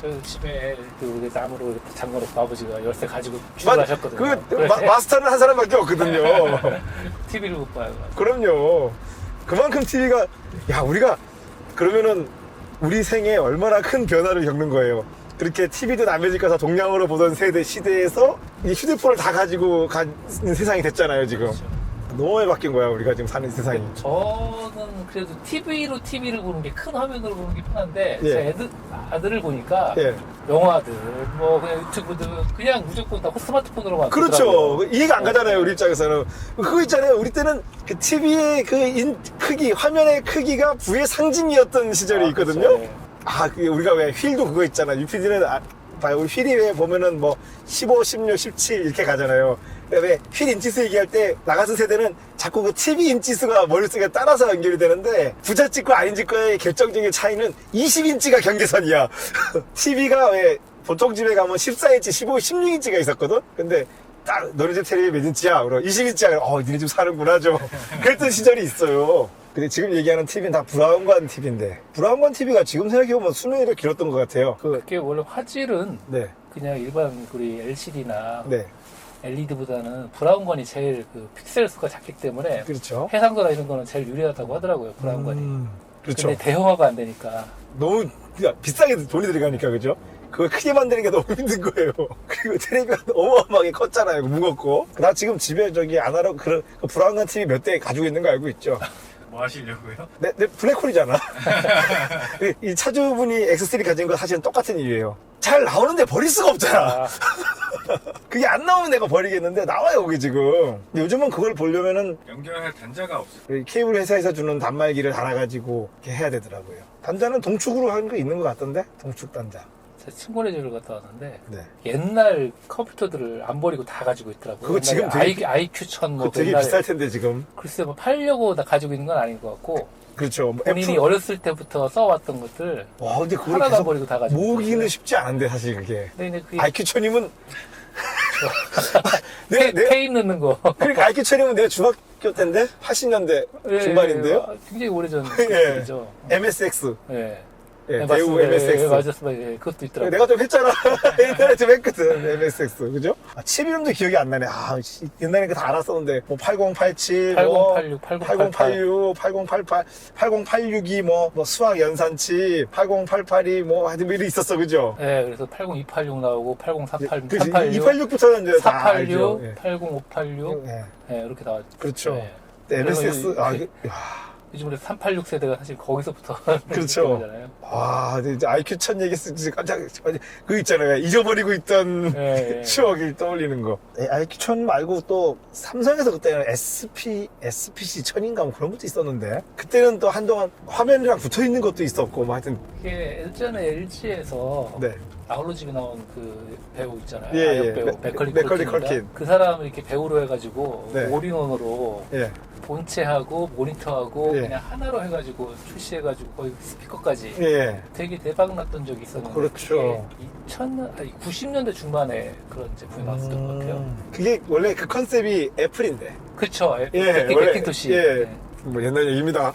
저 집에 그 나무로 이렇게 잠궈놓고 아버지가 열쇠 가지고 귀환하셨거든요. 그 마스터는 한 사람밖에 없거든요. TV를 못 봐요. 그럼요. 그만큼 TV가 우리가 그러면은 우리 생에 얼마나 큰 변화를 겪는 거예요. 그렇게 TV도 남의 집 가서 동양으로 보던 시대에서 이 휴대폰을 다 가지고 가는 세상이 됐잖아요, 지금. 그렇죠. 너무 많이 바뀐 거야, 우리가 지금 사는 세상이. 저는 그래도 TV를 보는 게 큰 화면으로 보는 게 편한데 예. 제 아들을 보니까 예. 영화들 뭐 그냥 유튜브들 그냥 무조건 다 스마트폰으로만 그렇죠. 보더라고요. 이해가 안 가잖아요, 우리 입장에서는. 그거 있잖아요. 우리 때는 그 TV의 그 크기, 화면의 크기가 부의 상징이었던 시절이 있거든요. 그렇죠. 그게 우리가 왜 휠도 그거 있잖아. UPD는 봐요. 우리 휠이 왜 보면은 뭐 15, 16, 17 이렇게 가잖아요. 왜 휠 인치수 얘기할 때 나 같은 세대는 자꾸 그 TV 인치수가 머릿속에 따라서 연결이 되는데 부잣집과 아닌집과의 결정적인 차이는 20인치가 경계선이야. TV가 왜 보통 집에 가면 14인치, 15, 16인치가 있었거든? 근데 딱 너네 집 테레비 몇 인치야? 그럼 20인치야. 니네 집 사는구나 좀. 그랬던 시절이 있어요. 근데 지금 얘기하는 TV는 다 브라운관 TV인데 브라운관 TV가 지금 생각해보면 수명이 길었던 것 같아요. 그게 원래 화질은 네. 그냥 일반 우리 LCD나 네. LED보다는 브라운관이 제일 그 픽셀 수가 작기 때문에 그렇죠. 해상도나 이런 거는 제일 유리하다고 하더라고요, 브라운관이. 그렇죠. 근데 대형화가 안 되니까. 너무 비싸게 돈이 들어가니까 그죠? 그걸 크게 만드는 게 너무 힘든 거예요. 그리고 테레비가 어마어마하게 컸잖아요. 무겁고. 나 지금 집에 저기 아날로그 그런 브라운관 TV 몇 대 가지고 있는 거 알고 있죠? 뭐 하시려고요? 내 블랙홀이잖아. 이 차주분이 X3 가진 거 사실은 똑같은 이유예요. 잘 나오는데 버릴 수가 없잖아. 아, 그게 안 나오면 내가 버리겠는데 나와요, 그게 지금. 근데 요즘은 그걸 보려면은 연결할 단자가 없어요. 그 케이블 회사에서 주는 단말기를 달아가지고 이렇게 해야 되더라고요. 단자는 동축으로 하는 거 있는 것 같던데? 동축 단자. 제 친구네 집을 갔다 왔는데 네. 옛날 컴퓨터들을 안 버리고 다 가지고 있더라고요. 그거 지금 되게- IQ1000 뭐 그거 되게 옛날에 비쌀 텐데, 지금. 글쎄 뭐 팔려고 다 가지고 있는 건 아닌 것 같고 그렇죠. 뭐 본인이 어렸을 때부터 써왔던 것들 와, 근데 그걸 하나도 안 계속 버리고 다 가지고 모으기는 있어요. 쉽지 않은데, 사실 그게. 근데 이제 그 IQ 천이면 페인 넣는 거 그러니까 IQ 천이면 내가 중학교 때인데 80년대 예, 중반인데요. 굉장히 오래전 예. 일이죠. MSX. 예. 예, 네, 대우 맞습니다. MSX. 예, 맞았습니다. 예, 그것도 있더라고요. 내가 좀 했잖아. 옛날에 좀 했거든. MSX. 그죠? 아, 칩 이름도 기억이 안 나네. 아, 옛날에 다 알았었는데. 뭐 8087, 8086, 8086, 8088, 8086이 뭐 수학 연산칩, 8088이 뭐 하여튼 뭐 이런 있었어. 그죠? 네, 그래서 80286 나오고 8038, 그치? 386, 286부터는 이제 다 알죠. 486, 예. 80586, 예. 네, 이렇게 나왔죠. 그렇죠. 네. MSX, 아, 그리고 야. 요즘 386 세대가 사실 거기서부터 그렇죠. 거잖아요. 와, 근데 이제 IQ 1000 얘기했을 때 깜짝, 그 있잖아요. 잊어버리고 있던 예, 예. 추억이 떠올리는 거. IQ 1000 말고 또 삼성에서 그때는 SPC 1000인가 뭐 그런 것도 있었는데. 그때는 또 한동안 화면이랑 붙어 있는 것도 있었고, 뭐 하여튼. 이게 예전에 LG에서 네. 아울러집에 나온 그 배우 있잖아요. 예, 예. 아역 배우 맥컬리 맥컬리 컬킨. 컬킨. 그 사람을 이렇게 배우로 해가지고 네. 올인원으로 예. 본체하고 모니터하고 예. 그냥 하나로 해가지고 출시해가지고 거의 스피커까지 예. 되게 대박 났던 적이 있었는데 그렇죠. 그게 90년대 중반에 그런 제품이 나왔었던 것 같아요. 그게 원래 그 컨셉이 애플인데. 그쵸. 예, 예, 원래- 맥킨토시. 예. 네. 뭐 옛날 얘기입니다.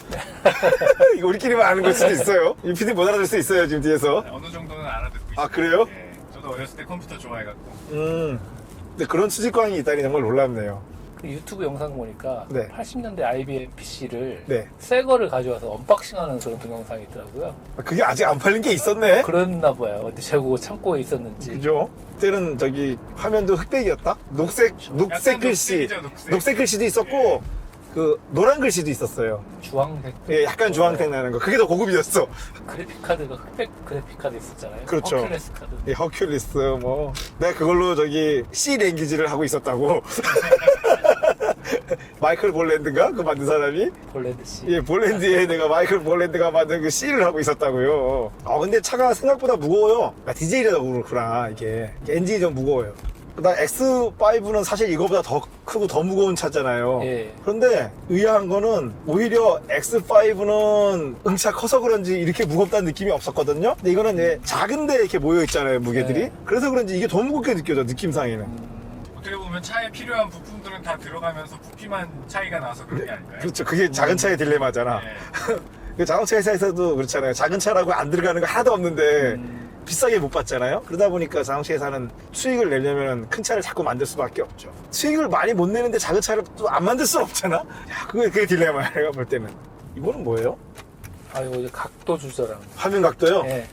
이거 우리끼리만 아는 걸 수도 있어요. 이 PD 못 알아들 수 있어요, 지금 뒤에서. 어느 정도는 알아듣고 있어요. 아, 그래요? 예, 저도 어렸을 때 컴퓨터 좋아해갖고. 근데 그런 수직광이 있다니 정말 놀랍네요. 그 유튜브 영상 보니까 네. 80년대 IBM PC를 네. 새 거를 가져와서 언박싱하는 그런 동영상이 있더라고요. 그게 아직 안 팔린 게 있었네? 그랬나 봐요. 어디 재고 창고에 있었는지. 그죠? 그때는 저기 화면도 흑백이었다? 녹색 약간 글씨. 녹색이죠, 녹색. 녹색 글씨도 있었고, 그 노란 글씨도 있었어요. 주황색. 예, 약간 주황색 나는 거. 그게 더 고급이었어. 그래픽 카드가 흑백 그래픽 카드 있었잖아요. 그렇죠. 허큘레스 카드. 예, 허큘리스 뭐. 내가 그걸로 저기 C 랭귀지를 하고 있었다고. 마이클 볼랜드인가? 그 만든 사람이? 볼랜드 씨. 예, 볼랜드에 내가 마이클 볼랜드가 만든 그 C를 하고 있었다고요. 근데 차가 생각보다 무거워요. 디젤이라서 그렇구나, 이게. 엔진이 좀 무거워요. 나 X5는 사실 이거보다 더 크고 더 무거운 차잖아요. 예. 그런데 의아한 거는 오히려 X5는 응차 커서 그런지 이렇게 무겁다는 느낌이 없었거든요. 근데 이거는 이제 작은데 이렇게 모여 있잖아요, 무게들이. 네. 그래서 그런지 이게 더 무겁게 느껴져, 느낌상에는. 어떻게 보면 차에 필요한 부품들은 다 들어가면서 부피만 차이가 나서 그런 게 아닐까요? 그렇죠. 그게 작은 차의 딜레마잖아. 네. 그 자동차 회사에서도 그렇잖아요. 작은 차라고 안 들어가는 거 하나도 없는데 비싸게 못 받잖아요. 그러다 보니까 자동차 회사는 수익을 내려면 큰 차를 자꾸 만들 수밖에 없죠. 수익을 많이 못 내는데 작은 차를 또 안 만들 수는 없잖아. 야, 그게 딜레마야. 내가 볼 때는. 이거는 뭐예요? 아, 이거 이제 각도 조절하는. 화면 각도요? 예.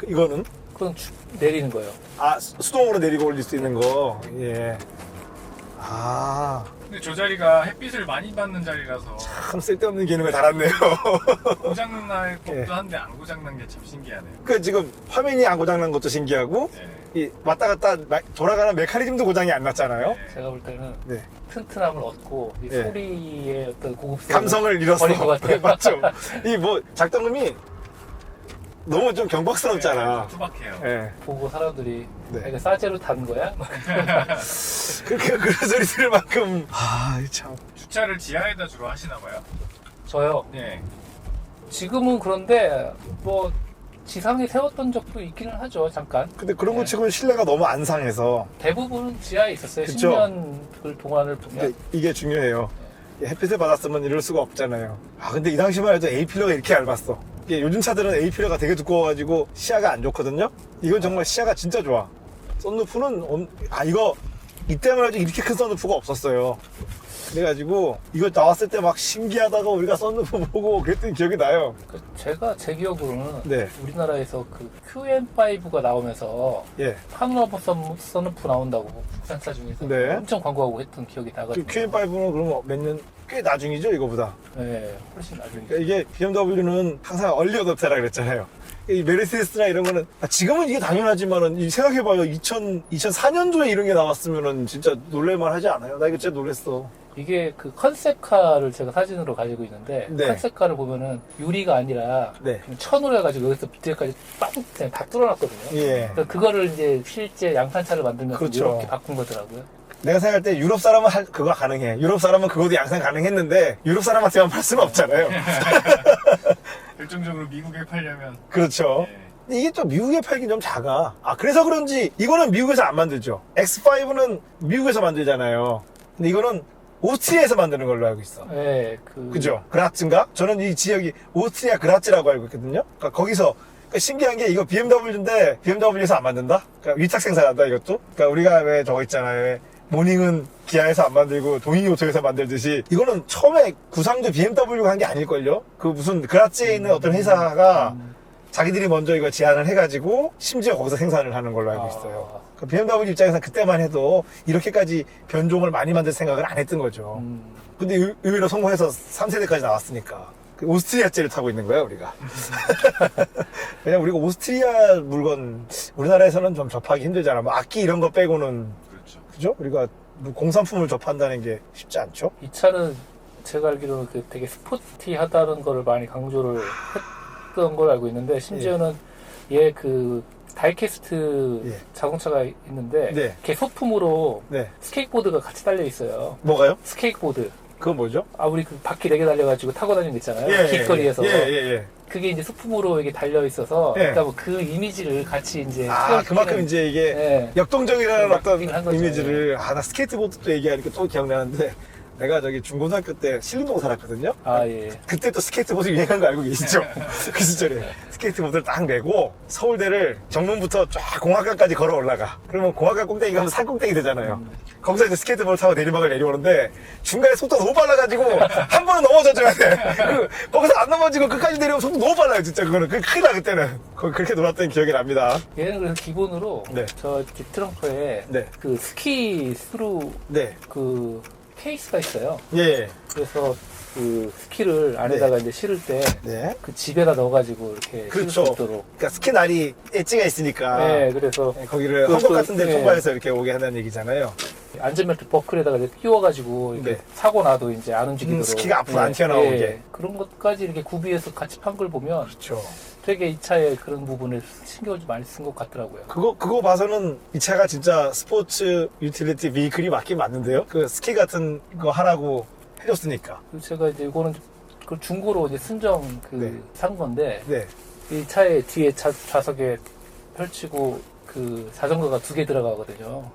이거는? 그건 내리는 거예요. 아, 수동으로 내리고 올릴 수 있는 거. 예. 아, 근데 저 자리가 햇빛을 많이 받는 자리라서 참 쓸데없는 기능을 달았네요. 고장날 법도 예. 한데 안 고장난 게 참 신기하네요. 그 지금 화면이 안 고장난 것도 신기하고, 네. 이 왔다 갔다 돌아가는 메커니즘도 고장이 안 났잖아요. 제가 볼 때는 네. 튼튼함을 얻고 이 예. 소리의 어떤 고급성 감성을 잃었어. 버린 것 같아요. 맞죠? 이 뭐 작동음이 너무 좀 경박스럽잖아. 투박해요. 예. 보고 사람들이 네. 이게 싸제로 탄 거야? 그런 소리 들을 만큼. 아, 참. 주차를 지하에다 주로 하시나 봐요. 저요. 네. 지금은 그런데 뭐 지상에 세웠던 적도 있기는 하죠. 잠깐. 근데 그런 거 네. 치고는 실내가 너무 안 상해서. 대부분은 지하에 있었어요. 그쵸? 10년 동안을 보면. 근데 이게 중요해요. 햇빛을 받았으면 이럴 수가 없잖아요. 아, 근데 이 당시만 해도 A필러가 이렇게 얇았어. 이게 요즘 차들은 A필러가 되게 두꺼워가지고 시야가 안 좋거든요? 이건 정말 시야가 진짜 좋아. 썬루프는, 이거, 이때만 해도 이렇게 큰 썬루프가 없었어요. 그래가지고, 이거 나왔을 때 막 신기하다가 우리가 썬루프 보고 그랬던 기억이 나요. 제 기억으로는 네. 우리나라에서 그 QM5가 나오면서 예. 파노라마 선루프 나온다고 국산차 중에서 네. 엄청 광고하고 했던 기억이 그 나거든요. QM5는 그러면 몇 년, 꽤 나중이죠, 이거보다. 네, 훨씬 나중에. 그러니까 이게 BMW는 항상 얼리 어댑터라 그랬잖아요. 이 메르세데스나 이런 거는 지금은 이게 당연하지만은 생각해봐요. 2004년도에 이런 게 나왔으면은 진짜 놀랄만 하지 않아요? 나 이거 진짜 놀랬어. 이게 그 컨셉카를 제가 사진으로 가지고 있는데 네. 컨셉카를 보면은 유리가 아니라 네. 그냥 천으로 해가지고 여기서 밑에까지 빵 그냥 다 뚫어놨거든요. 예. 그래서 그거를 이제 실제 양산차를 만들면서 그렇죠. 이렇게 바꾼 거더라고요. 내가 생각할 때 유럽 사람은 그거 가능해. 유럽 사람은 그것도 양산 가능했는데 유럽 사람한테만 팔 수는 없잖아요. 결정적으로 미국에 팔려면. 그렇죠. 네. 근데 이게 또 미국에 팔긴 좀 작아. 그래서 그런지 이거는 미국에서 안 만들죠. X5는 미국에서 만들잖아요. 근데 이거는 오스트리아에서 만드는 걸로 알고 있어. 예, 그죠? 그라츠인가? 저는 이 지역이 오스트리아 그라츠라고 알고 있거든요. 그러니까 거기서 그러니까 신기한 게 이거 BMW인데 BMW에서 안 만든다? 그러니까 위탁 생산한다 이것도. 그러니까 우리가 왜 저거 있잖아요. 왜 모닝은 기아에서 안 만들고 동이오토에서 만들듯이 이거는 처음에 구상도 BMW가 한 게 아닐걸요? 그 무슨 그라츠에 있는 어떤 회사가 자기들이 먼저 이거 제안을 해가지고 심지어 거기서 생산을 하는 걸로 알고 있어요. 그 BMW 입장에서는 그때만 해도 이렇게까지 변종을 많이 만들 생각을 안 했던 거죠. 근데 의외로 성공해서 3세대까지 나왔으니까. 그 오스트리아제를 타고 있는 거야, 우리가. 왜냐면 우리가 오스트리아 물건, 우리나라에서는 좀 접하기 힘들잖아. 뭐 악기 이런 거 빼고는. 그렇죠. 그죠? 우리가 뭐 공산품을 접한다는 게 쉽지 않죠? 이 차는 제가 알기로는 그 되게 스포티하다는 거를 많이 강조를 했던 걸 알고 있는데, 심지어는 얘 그 다이캐스트 예. 자동차가 있는데 네. 걔 소품으로 네. 스케이트보드가 같이 달려 있어요. 뭐가요? 스케이트보드. 그건 뭐죠? 우리 그 바퀴 4개 달려가지고 타고 다니는 거 있잖아요. 예, 길거리에서. 예. 그게 이제 소품으로 이게 달려 있어서, 예. 그러니까 그 이미지를 같이 이제. 그만큼 이제 이게 예. 역동적이라는 어떤 마케팅을 한 거죠. 이미지를, 나 스케이트보드도 얘기하니까 또 기억나는데, 내가 저기 중고등학교 때 신림동 살았거든요? 예. 그때 또 스케이트보드 유행한 거 알고 계시죠? 그 시절에. 스케이트보드를 딱 메고 서울대를 정문부터 쫙 공학관까지 걸어 올라가. 그러면 공학관 꼭대기 가면 산꼭대기 되잖아요. 거기서 이제 스케이트보드 타고 내리막을 내려오는데 중간에 속도가 너무 빨라가지고 한 번은 넘어져줘야 돼. 거기서 안 넘어지고 끝까지 내려오면 속도 너무 빨라요, 진짜. 그거는. 큰일 나, 그때는. 거기 그렇게 놀았던 기억이 납니다. 얘는 그래서 기본으로 네. 저 뒷트렁크에 네. 그 스키 스루 네. 그 케이스가 있어요. 예. 그래서 그 스키를 안에다가 이제 실을 때 그 네. 집에다 넣어가지고 이렇게 그렇죠. 실을 수 있도록. 그러니까 스키 날이 엣지가 있으니까. 네, 그래서 거기를 그것도- 헝겊 같은 데 네. 통과해서 이렇게 오게 한다는 얘기잖아요. 안전벨트 버클에다가 이제 끼워가지고 이렇게 네. 사고 나도 이제 안 움직이도록. 스키가 앞으로 안 튀어나오게. 그런 것까지 이렇게 구비해서 같이 판 걸 보면 그렇죠. 되게 이 차에 그런 부분을 신경을 좀 많이 쓴 것 같더라고요. 그거 봐서는 이 차가 진짜 스포츠 유틸리티 비클이 맞긴 맞는데요? 그 스키 같은 거 하라고 해줬으니까. 그리고 제가 이제 이거는 그 중고로 이제 순정 네. 산 건데 네. 이 차에 뒤에 좌석에 펼치고 그 자전거가 2개 들어가거든요.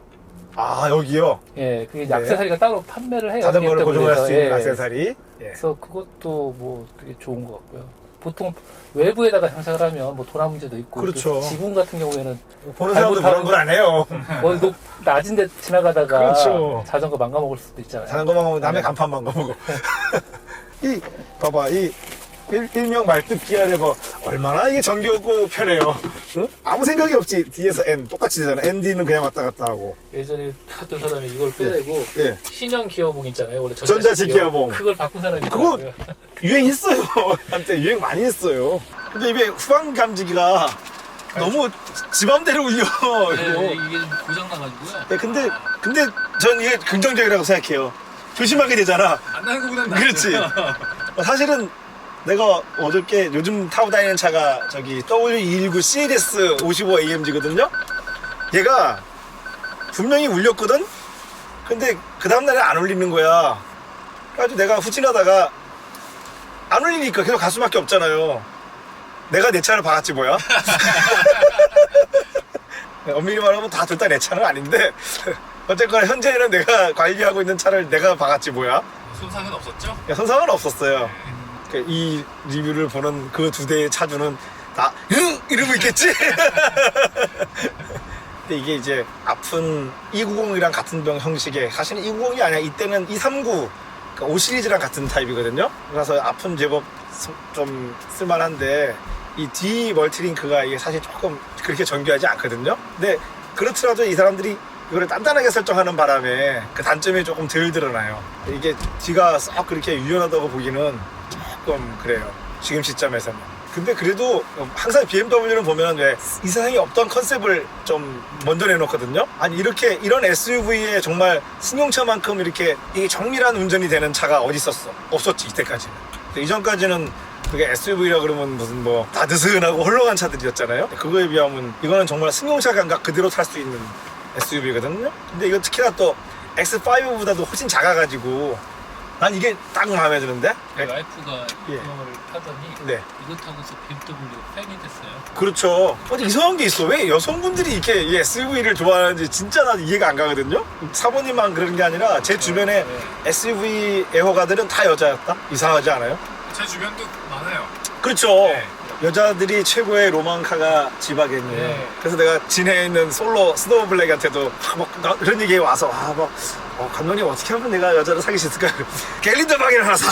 아, 여기요? 예, 그게 네. 액세서리가 따로 판매를 해요. 자전거를 고정할 수 있는 예. 액세서리. 예. 그래서 그것도 뭐 되게 좋은 것 같고요. 보통 외부에다가 장착을 하면 뭐 도난 문제도 있고, 그렇죠. 또 지붕 같은 경우에는 보는 사람도 그런 건 안 해요. 뭐 낮은데 지나가다가 그렇죠. 자전거 망가먹을 수도 있잖아요. 자전거만 가면 남의 네. 간판만 가보고. 봐봐, 일명 말뜻 기아를 뭐, 얼마나 이게 정겹고 편해요. 응? 아무 생각이 없지. 뒤에서 N, 똑같이 되잖아. ND는 그냥 왔다 갔다 하고. 예전에 탔던 사람이 이걸 빼내고 예. 신형 기어봉 있잖아요. 원래 전자식 기어봉. 그걸 바꾼 사람이 그거 있더라고요. 유행했어요. 한때 유행 많이 했어요. 근데 이게 후방 감지기가 너무 지 맘대로 울려. 네, 이거. 이게 고장 나가지고요. 네, 근데 전 이게 긍정적이라고 생각해요. 조심하게 되잖아. 안 나는 것보단 그렇지. 사실은 내가 어저께 요즘 타고 다니는 차가 저기 W219 CLS 55 AMG거든요. 얘가 분명히 울렸거든. 근데 그 다음날에 안 울리는 거야. 그래가지고 내가 후진하다가 안 울리니까 계속 갈 수밖에 없잖아요. 내가 내 차를 박았지 뭐야. 엄밀히 말하면 다 둘 다 내 차는 아닌데 어쨌거나 현재는 내가 관리하고 있는 차를 내가 박았지 뭐야. 손상은 없었죠? 손상은 없었어요. 이 리뷰를 보는 그 2대의 차주는 다 이러고 있겠지. 근데 이게 이제 아픈 290이랑 같은 병 형식의, 사실은 290이 아니야. 이때는 239 그러니까 5 시리즈랑 같은 타입이거든요. 그래서 아픈 제법 좀 쓸만한데 이 D 멀티링크가 이게 사실 조금 그렇게 정교하지 않거든요. 근데 그렇더라도 이 사람들이 이거를 단단하게 설정하는 바람에 그 단점이 조금 덜 드러나요. 이게 뒤가 썩 그렇게 유연하다고 보기는 조금 그래요. 지금 시점에서는. 근데 그래도 항상 BMW는 보면 왜 이 세상에 없던 컨셉을 좀 먼저 내놓거든요. 아니 이런 SUV에 정말 승용차만큼 이렇게 이게 정밀한 운전이 되는 차가 어디 있었어? 없었지 이때까지는. 이전까지는 그게 SUV라 그러면 무슨 뭐 다 느슨하고 헐렁한 차들이었잖아요. 그거에 비하면 이거는 정말 승용차 감각 그대로 탈 수 있는 SUV거든요. 근데 이거 특히나 또 X5보다도 훨씬 작아가지고 난 이게 딱 마음에 드는데. 제 와이프가 예. 이거를 타더니 네. 이거 타고서 BMW 팬이 됐어요. 그렇죠. 어제 이상한 게 있어. 왜 여성분들이 이렇게 이 SUV를 좋아하는지 진짜 난 이해가 안 가거든요. 사모님만 그런 게 아니라 제 주변에 SUV 애호가들은 다 여자였다. 이상하지 않아요? 제 주변도 많아요. 그렇죠. 네. 여자들이 최고의 로망카가 지바겐이에요. 네. 그래서 내가 진해에 있는 솔로 스노우 블랙한테도 막 그런 얘기 와서 감독님 어떻게 하면 내가 여자를 사귈 수 있을까요? 갤린더방이를 하나 사.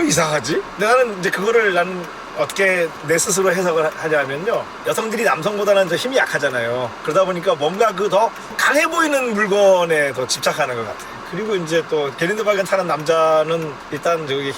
이상하지? 나는 이제 그거를 나는 어떻게 내 스스로 해석을 하냐면요, 여성들이 남성보다는 더 힘이 약하잖아요. 그러다 보니까 뭔가 그 더 강해 보이는 물건에 더 집착하는 것 같아요. 그리고 이제 또 갤린더바겐 타는 남자는 일단 저기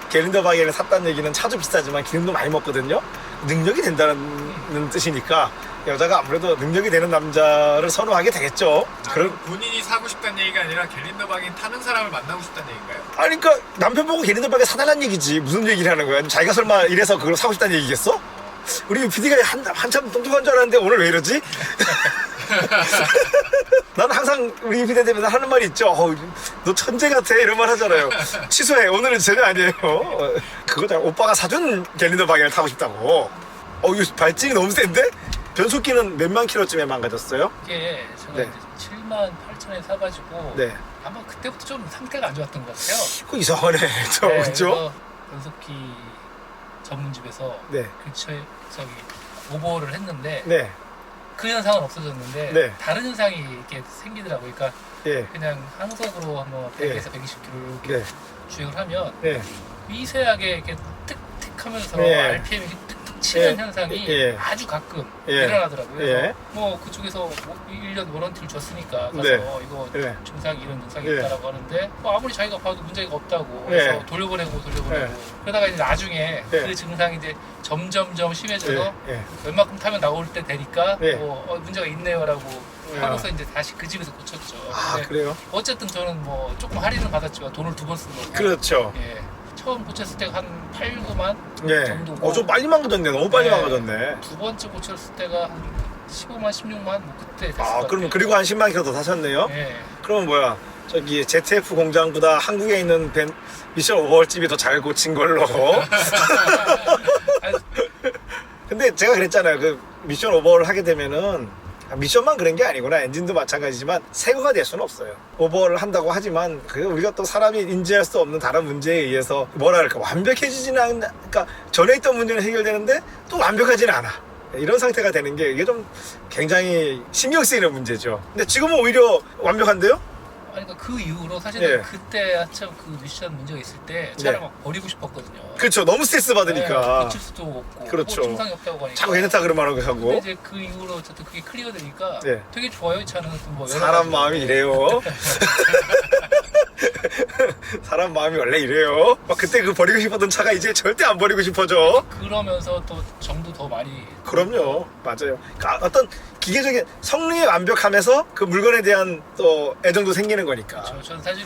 갤린더바겐을 샀다는 얘기는 차도 비싸지만 기름도 많이 먹거든요. 능력이 된다는 뜻이니까 여자가 아무래도 능력이 되는 남자를 선호하게 되겠죠. 그럼 본인이 사고 싶다는 얘기가 아니라 갤린더바겐 타는 사람을 만나고 싶다는 얘기인가요? 아니 그러니까 남편 보고 갤린더바겐 사달라는 얘기지. 무슨 얘기를 하는 거야? 자기가 설마 이래서 그걸 사고 싶다는 얘기겠어? 우리 PD가 한참 똑똑한 줄 알았는데 오늘 왜 이러지? 나는 항상 우리 PD 때문에 하는 말이 있죠. 너 천재 같아 이런 말 하잖아요. 취소해. 오늘은 전혀 아니에요. 그거잖아. 오빠가 사준 갤린더바겐을 타고 싶다고. 이거 발진이 너무 센데? 변속기는 몇만 킬로쯤에 망가졌어요? 이게 제가 네. 이제 7만 8천에 사가지고 네. 아마 그때부터 좀 상태가 안 좋았던 것 같아요. 그거 이상하네. 저 네, 그죠? 그래서 변속기 전문집에서 네. 저기 오버를 했는데 네. 그 현상은 없어졌는데 네. 다른 현상이 이렇게 생기더라고요. 그러니까 예. 그냥 항속으로 한번 100에서 120km 이렇게 네. 주행을 하면 네. 미세하게 이렇게 틱틱 하면서 네. RPM이 툭툭 치는 예. 현상이 예. 아주 가끔 예. 일어나더라고요. 그래서 예. 뭐 그쪽에서 1년 워런티를 줬으니까 가서 네. 이거 네. 증상이 이런 증상이 예. 있다라고 하는데 뭐 아무리 자기가 봐도 문제가 없다고 예. 그래서 돌려보내고 예. 그러다가 이제 나중에 예. 그 증상이 이제 점점점 심해져서 예. 웬만큼 타면 나올 때 되니까 예. 문제가 있네요라고 예. 하고서 이제 다시 그 집에서 고쳤죠. 아, 근데 그래요? 어쨌든 저는 뭐 조금 할인을 받았지만 돈을 2번 쓴 거고. 그렇죠. 예. 처음 고쳤을 때가 한 8, 9만 예. 정도고. 좀 빨리 망가졌네. 너무 빨리 네. 망가졌네. 두 번째 고쳤을 때가 한 15만, 16만 뭐 그때 됐을 것 아, 그럼 같아요. 그리고 한 10만 킬로 더 사셨네요? 예. 그러면 뭐야? 저기 ZF 공장보다 한국에 있는 미션 오버홀집이 더 잘 고친 걸로. 아니, 근데 제가 그랬잖아요. 그 미션 오버홀을 하게 되면은 미션만 그런 게 아니구나. 엔진도 마찬가지지만 새거가 될 수는 없어요. 오버홀을 한다고 하지만 그 우리가 또 사람이 인지할 수 없는 다른 문제에 의해서 뭐랄까 완벽해지지는 않나. 그러니까 전에 있던 문제는 해결되는데 또 완벽하지는 않아. 이런 상태가 되는 게 이게 좀 굉장히 신경 쓰이는 문제죠. 근데 지금은 오히려 완벽한데요? 아니, 그러니까 그 이후로 사실은 예. 그때 한참 그 미션 문제가 있을 때 차를 막 버리고 싶었거든요. 그렇죠. 너무 스트레스 받으니까. 고칠 수도 없고 그렇죠. 뭐 증상이 없다고 하니까. 자꾸 괜찮다 그러면 근데 하고. 이제 그 이후로 어쨌든 그게 클리어되니까 네. 되게 좋아요. 이 차는 뭐 여러 사람 가지. 마음이 이래요. 사람 마음이 원래 이래요. 막 그때 그 버리고 싶었던 차가 이제 절대 안 버리고 싶어져. 그러면서 또 정도 더 많이. 그럼요. 맞아요. 그러니까 어떤 기계적인 성능의 완벽함에서 그 물건에 대한 또 애정도 생기는 거니까. 저는 사실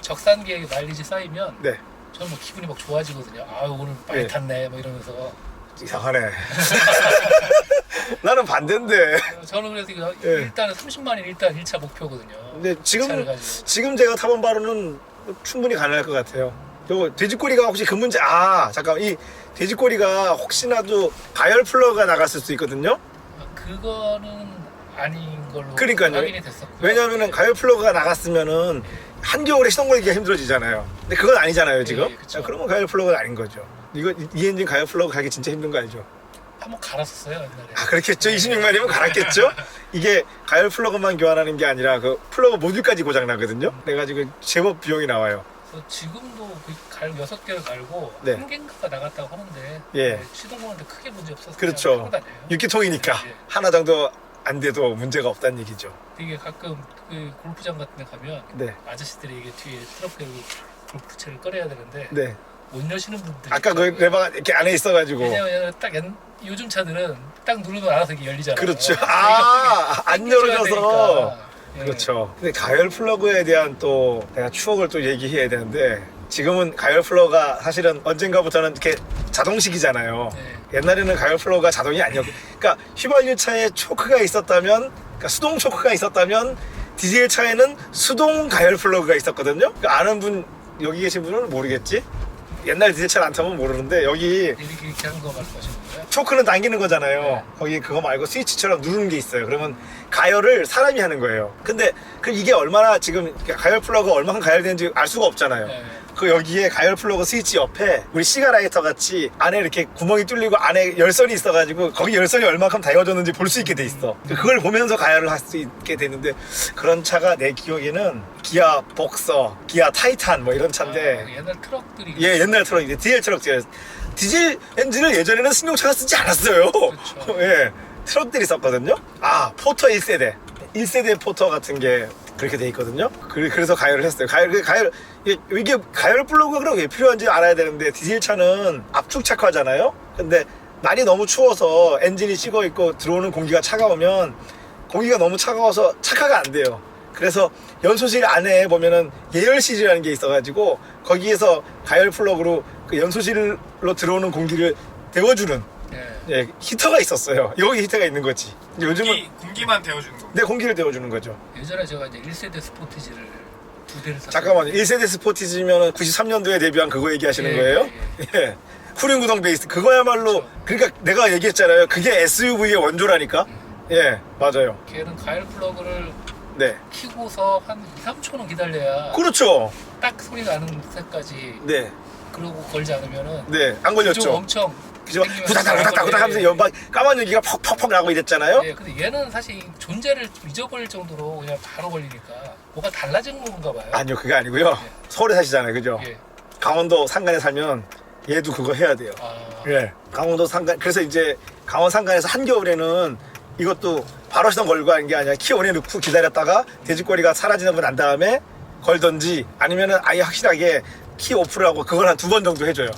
적산기에 마일리지 쌓이면 네. 저는 뭐 기분이 막 좋아지거든요. 아 오늘 빨리 네. 탔네 뭐 이러면서. 이상하네. 나는 반대인데. 저는 그래서 이거 예. 일단은 30만이 일단 1차 목표거든요. 근데 차를 가지고. 지금 제가 타본 바로는 충분히 가능할 것 같아요. 요 돼지꼬리가 혹시 그 문제, 잠깐, 이 돼지꼬리가 혹시나도 가열 플러그가 나갔을 수 있거든요. 그거는 아닌 걸로 그러니까요. 확인이 됐었고요. 왜냐면은 가열 플러그가 나갔으면은 한겨울에 시동 걸기가 힘들어지잖아요. 근데 그건 아니잖아요, 지금. 예, 그쵸. 그러면 가열 플러그는 아닌 거죠. 이 엔진 가열 플러그 가기 진짜 힘든 거 알죠? 한번 갈았었어요 옛날에. 그렇겠죠. 26만이면 갈았겠죠. 이게 가열 플러그만 교환하는 게 아니라 그 플러그 모듈까지 고장 나거든요. 그래가지고 제법 비용이 나와요. 그래서 지금도 갈 6개를 갈고 네. 한 개인가가 나갔다고 하는데 예. 시동 거는데 크게 문제 없어서 그렇죠. 그냥 타고 다녀요. 6기통이니까 예. 하나 정도 안 돼도 문제가 없다는 얘기죠. 되게 가끔 그 골프장 같은 데 가면 네. 아저씨들이 이게 뒤에 트럭대고 골프채를 꺼내야 되는데 네. 못 여시는 분들이 아까 그 레버가 이렇게 안에 있어가지고. 왜냐면 딱 요즘 차들은 딱 누르면 알아서 이게 열리잖아요. 그렇죠. 안 당겨줘야 열어져서. 되니까. 예. 그렇죠. 근데 가열 플러그에 대한 또 내가 추억을 또 얘기해야 되는데 지금은 가열 플러그가 사실은 언젠가부터는 이렇게 자동식이잖아요. 네. 옛날에는 가열 플러그가 자동이 아니었고, 그러니까 휘발유차에 초크가 있었다면, 그러니까 수동 초크가 있었다면 디젤 차에는 수동 가열 플러그가 있었거든요. 그 아는 분 여기 계신 분은 모르겠지. 옛날 디젤 차를 안 타면 모르는데 여기 이렇게 하는 거 말씀하시는 거예요? 초크는 당기는 거잖아요. 네. 거기 그거 말고 스위치처럼 누르는 게 있어요. 그러면 가열을 사람이 하는 거예요. 근데 그 이게 얼마나 지금 가열 플러그가 얼마큼 가열되는지 알 수가 없잖아요. 네. 그 여기에 가열 플러그 스위치 옆에 우리 시가라이터 같이 안에 이렇게 구멍이 뚫리고 안에 열선이 있어가지고 거기 열선이 얼마큼 달궈졌는지 볼 수 있게 돼 있어. 그걸 보면서 가열을 할 수 있게 되는데 그런 차가 내 기억에는 기아 복서, 기아 타이탄 뭐 이런 차인데 아, 옛날 트럭들이. 예, 옛날 트럭인데 디젤 트럭 디젤 엔진을 예전에는 승용차가 쓰지 않았어요. 그렇죠. 예, 트럭들이 썼거든요. 아, 포터 1세대 포터 같은 게 그렇게 돼 있거든요. 그래서 가열을 했어요. 이게 가열 플러그가 왜 필요한지 알아야 되는데 디젤 차는 압축 착화잖아요. 근데 날이 너무 추워서 엔진이 식어 있고 들어오는 공기가 차가우면 공기가 너무 차가워서 착화가 안 돼요. 그래서 연소실 안에 보면은 예열실이라는 게 있어가지고 거기에서 가열 플러그로 그 연소실로 들어오는 공기를 데워주는 예, 히터가 있었어요. 여기 히터가 있는 거지. 요즘은 공기만 데워주는 거. 내 공기를 데워주는 거죠. 예전에 제가 이제 1세대 스포티지를 2대를 샀어요. 잠깐만요. 1세대 스포티지면 93년도에 데뷔한 그거 얘기하시는 예, 거예요? 예. 후륜구동 베이스. 그거야말로 그러니까 내가 얘기했잖아요. 그게 SUV의 원조라니까. 예, 맞아요. 걔는 가열 플러그를 네. 키고서 한 2, 3초는 기다려야 그렇죠. 딱 소리 나는 새까지. 네. 그러고 걸지 않으면은 네. 안 좀 걸렸죠. 엄청 그죠? 후닥닥 하면서 연막 까만 연기가 퍽퍽퍽 나고 이랬잖아요. 예, 근데 얘는 사실 존재를 좀 잊어버릴 정도로 그냥 바로 걸리니까 뭐가 달라진 건가 봐요. 아니요, 그게 아니고요. 서울에 사시잖아요. 그죠? 예. 강원도 산간에 살면 얘도 그거 해야 돼요. 아, 예. 강원도 산간. 그래서 이제 강원 산간에서 한겨울에는 이것도 바로 시동 걸고 하는 게 아니라 키온에 넣고 기다렸다가 돼지꼬리가 사라지는 거 난 다음에 걸던지 아니면은 아예 확실하게 키 오프를 하고 그걸 한 2번 정도 해줘요.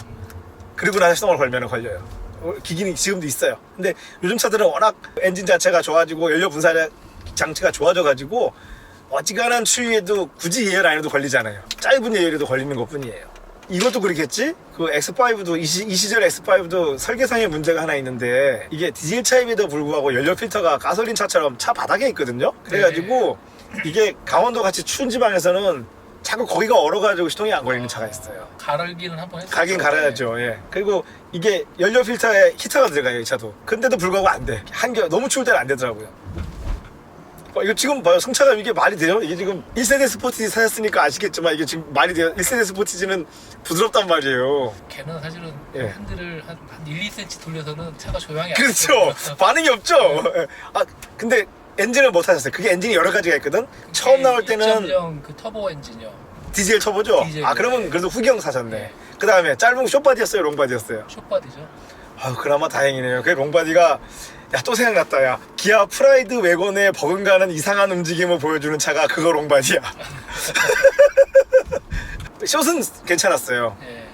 그리고 나서 시동을 걸면 걸려요. 기기는 지금도 있어요. 근데 요즘 차들은 워낙 엔진 자체가 좋아지고 연료 분사 장치가 좋아져가지고 어지간한 추위에도 굳이 예열 안 해도 걸리잖아요. 짧은 예열에도 걸리는 것 뿐이에요. 이것도 그렇겠지? 그 X5도 이 시절 X5도 설계상의 문제가 하나 있는데 이게 디젤 차임에도 불구하고 연료 필터가 가솔린 차처럼 차 바닥에 있거든요. 그래가지고 이게 강원도 같이 추운 지방에서는 자꾸 거기가 얼어가지고 시동이 안 걸리는 차가 있어요. 갈기는 한번 했어요. 가긴 갈아야죠. 예. 그리고 이게 연료 필터에 히터가 들어가요, 이 차도. 근데도 불구하고 안 돼. 너무 추울 때는 안 되더라고요. 이거 지금 봐요. 승차감 이게 말이 돼요? 이게 지금 1세대 스포티지 사셨으니까 아시겠지만 이게 지금 말이 돼요. 1세대 스포티지는 부드럽단 말이에요. 걔는 사실은 예. 핸들을 한 1, 2cm 돌려서는 차가 조용히 안 그렇죠. 돼요. 반응이 없죠. 예. 아, 근데 엔진을 못 하셨어요. 그게 엔진이 여러 가지가 있거든. 처음 나올 때는 1.0 그 터보 엔진이요. 디젤 터보죠? 디젤, 아, 그러면 네. 그래도 후경 사셨네. 네. 그 다음에 짧은 숏바디였어요? 롱바디였어요? 숏바디죠. 아, 그나마 다행이네요. 그 롱바디가 야, 또 생각났다. 야, 기아 프라이드 외건에 버금가는 이상한 움직임을 보여주는 차가 그거 롱바디야. 숏은 괜찮았어요. 예.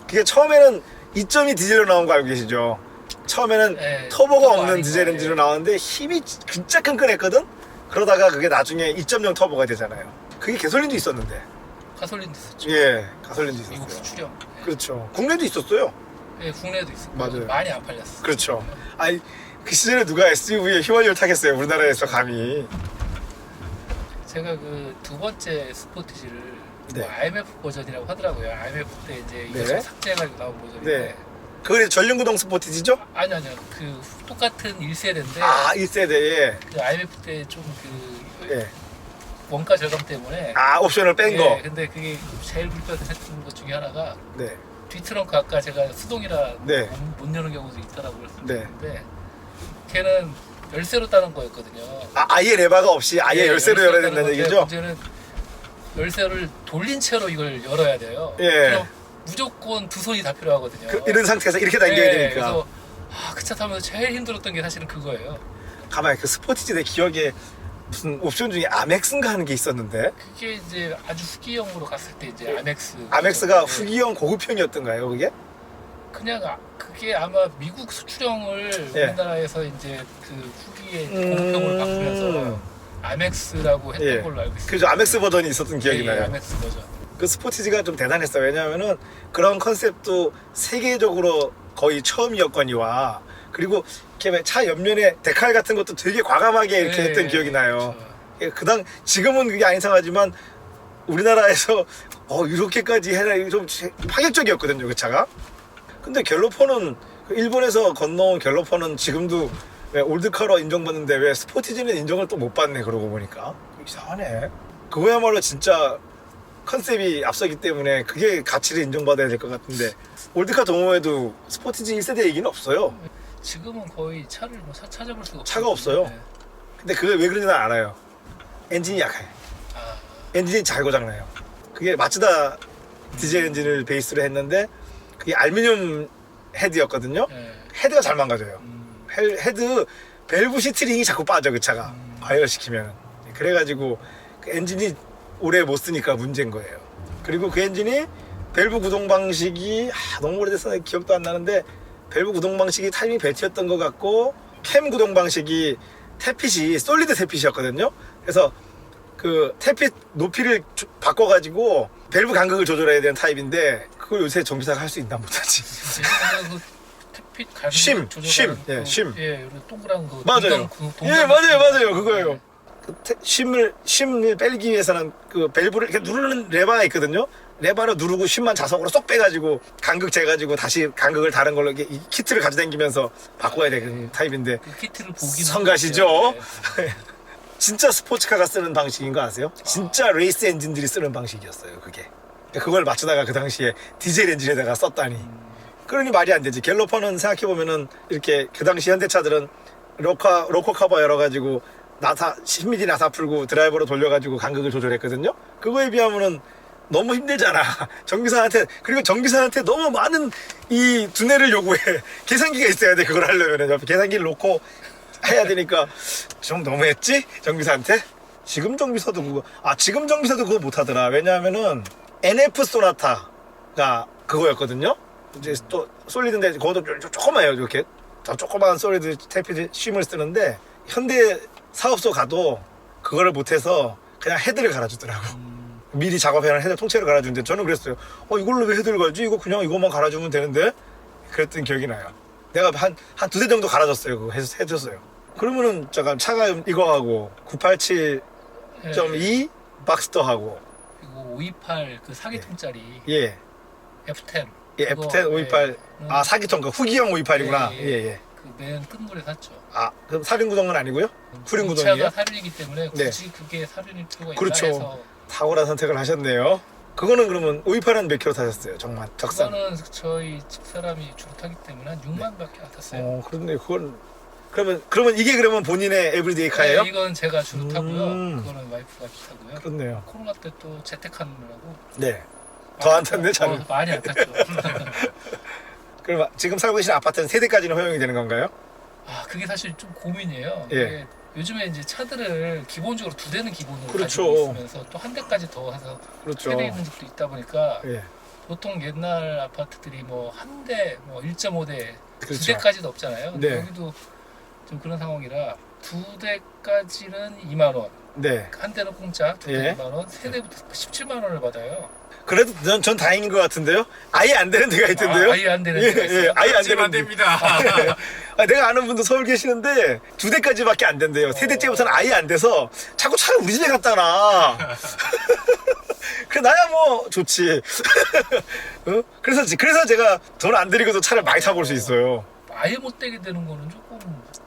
그게 처음에는 2.2 디젤로 나온 거 알고 계시죠? 처음에는 네, 터보가 터보 없는 아닌 디젤 거예요. 엔진으로 나왔는데 힘이 진짜 끈끈했거든? 그러다가 그게 나중에 2.0 터보가 되잖아요. 그게 가솔린도 있었는데. 가솔린도 있었죠. 예, 가솔린도 미국 있었어요. 수출형. 예. 그렇죠. 국내도 있었어요. 예, 국내도 있었고 맞아요. 많이 안 팔렸어. 그렇죠. 아니, 그 시절에 누가 SUV에 휘발유를 타겠어요, 우리나라에서 감히. 제가 그 두 번째 스포티지를 네. 뭐 IMF 버전이라고 하더라고요. IMF 때 이제 이거 네. 삭제해가지고 나온 버전인데. 네. 그게 전륜구동 스포티지죠? 아니요. 그 똑같은 1세대인데 아, 1세대에. 그 IMF 때 좀 그 예. 원가 절감 때문에 아, 옵션을 뺀 거. 예, 근데 그게 제일 불편했던 것 중에 하나가 네. 뒤트렁크 아까 제가 수동이라 네. 못 여는 경우도 있다라고 네. 그랬는데 걔는 열쇠로 따는 거였거든요. 아, 아예 레바가 없이 아예 예, 열쇠로 열어야 된다는 따는 건데 얘기죠? 문제는 열쇠를 돌린 채로 이걸 열어야 돼요. 예. 그럼 무조건 두 손이 다 필요하거든요. 이런 상태에서 이렇게 당겨야 예, 되니까. 그래서 그 차 타면서 제일 힘들었던 게 사실은 그거예요. 가만히 그 스포티지 내 기억에 무슨 옵션 중에 아멕스인가 하는 게 있었는데 그게 이제 아주 후기형으로 갔을 때 이제 아멕스. 아멕스가 예. 후기형 고급형이었던가요, 그게? 그냥 그게 아마 미국 수출형을 예. 우리나라에서 이제 그 후기의 고급형으로 바꾸면서 아멕스라고 했던 예. 걸로 알고 있어요. 그죠, 아멕스 버전이 있었던 기억이 예, 나요. 아멕스 버전. 그 스포티지가 좀 대단했어요. 왜냐하면은 그런 컨셉도 세계적으로 거의 처음이었거니와 그리고 이렇게 차 옆면에 데칼 같은 것도 되게 과감하게 이렇게 예, 했던 기억이 나요. 그렇죠. 지금은 그게 안 이상하지만 우리나라에서 이렇게까지 해라 좀 파격적이었거든요 그 차가. 근데 갤로퍼는 일본에서 건너온 갤로퍼는 지금도 왜 올드카로 인정받는데 왜 스포티지는 인정을 또 못 받네 그러고 보니까 이상하네. 그거야말로 진짜 컨셉이 앞서기 때문에 그게 가치를 인정받아야 될 것 같은데 올드카 동호회도 스포티지 1세대 얘기는 없어요. 지금은 거의 차를 뭐 찾아볼 수가 없어요. 차가 없어요. 네. 근데 그게 왜 그런지는 알아요. 엔진이 약해. 아, 엔진이 잘 고장나요. 그게 마츠다 디젤 엔진을 베이스로 했는데 그게 알루미늄 헤드였거든요. 네. 헤드가 잘 망가져요. 헤드 밸브 시트링이 자꾸 빠져 그 차가 과열시키면. 그래가지고 그 엔진이 오래 못 쓰니까 문제인 거예요. 그리고 그 엔진이 밸브 구동 방식이 너무 오래돼서 기억도 안 나는데 밸브 구동 방식이 타이밍 벨트였던 것 같고 캠 구동 방식이 태핏이 솔리드 태핏이었거든요. 그래서 그 태핏 높이를 바꿔가지고 밸브 간극을 조절해야 되는 타입인데 그걸 요새 정비사가 할 수 있나 못하지. 그 태핏 갈비 쉼, 조절하는 쉼, 예, 쉼. 예, 이런 동그란 거. 맞아요. 예, 맞아요, 그거예요. 그 쉼을 빼기 위해서는 그 밸브를 이렇게 누르는 레버가 있거든요. 레버로 누르고 쉼만 자석으로 쏙 빼가지고 간극 재가지고 다시 간극을 다른 걸로 이렇게 이 키트를 가져다니면서 바꿔야 되는 타입인데 그 키트를 보기는 성가시죠. 네. 진짜 스포츠카가 쓰는 방식인 거 아세요? 진짜 레이스 엔진들이 쓰는 방식이었어요 그게. 그걸 맞추다가 그 당시에 디젤 엔진에다가 썼다니. 그러니 말이 안 되지. 갤로퍼는 생각해보면은 이렇게 그 당시 현대차들은 로커 커버 열어가지고 나사 10mm 나사 풀고 드라이버로 돌려가지고 간극을 조절했거든요. 그거에 비하면은 너무 힘들잖아. 정비사한테. 그리고 정비사한테 너무 많은 이 두뇌를 요구해. 계산기가 있어야 돼 그걸 하려면. 옆에 계산기를 놓고 해야 되니까 좀 너무했지? 정비사한테? 지금 정비사도 그거 못하더라. 왜냐하면은 NF 소나타가 그거였거든요. 이제 또 솔리드인데 그것도 조그마해요. 이렇게 더 조그마한 솔리드 태핏 쉼을 쓰는데 현대 사업소 가도 그거를 못해서 그냥 헤드를 갈아주더라고. 미리 작업해놓은 헤드 통째로 갈아주는데 저는 그랬어요. 이걸로 왜 헤드를 갈지? 이거 그냥 이것만 갈아주면 되는데? 그랬던 기억이 나요. 내가 한 두 대 정도 갈아줬어요. 그거 해줬어요. 그러면은 잠깐 차가 이거하고 987.2 박스터하고 그리고 528 그 4기통짜리 예. F10. 예, F10 528 4기통 후기형 528이구나. 예. 그 맨 끝물에 샀죠. 그럼 사륜 구동은 아니고요? 후륜 이 구동이에요? 차가 사륜이기 때문에 굳이 그게 사륜일 필요가 있나 그렇죠. 해서 탁월한 선택을 하셨네요. 그거는 그러면 528은 몇 킬로 타셨어요? 정말 적산. 그거는 저희 집사람이 주로 타기 때문에 한 6만밖에 안 탔어요. 그런데 그건 그러면 이게 그러면 본인의 에브리데이 카예요? 네, 이건 제가 주로 타고요. 그거는 와이프가 타고요. 그렇네요. 코로나 때 또 재택하느라고 네. 더 안 탔네, 차를. 많이 안 탔죠. 그럼 지금 살고 계신 아파트는 세대까지는 허용이 되는 건가요? 그게 사실 좀 고민이에요. 예. 이게 요즘에 이제 차들을 기본적으로 2대는 기본으로 그렇죠. 가지고 있으면서 또 한 대까지 더 해서 그렇죠. 세대 있는 집도 있다 보니까 예. 보통 옛날 아파트들이 뭐 한 대, 뭐 1.5대, 그렇죠. 2대까지도 없잖아요. 근데 네. 여기도 좀 그런 상황이라 2대까지는 2만 원, 네. 한 대는 공짜, 2대 예. 2만 원, 3대부터 17만 원을 받아요. 그래도 전 다행인 것 같은데요? 아예 안 되는 데가 있던데요? 아예 안 되는 데가 있어요. 아예 안 지금 안 되는 데. 됩니다. 내가 아는 분도 서울 계시는데 2대까지밖에 안 된대요. 3대째부터는 아예 안 돼서 자꾸 차를 우리 집에 갖다 놔. 그래 나야 뭐 좋지. 그래서 제가 돈 안 들이고도 차를 많이 타볼 수 있어요. 아예 못 되게 되는 거는 조금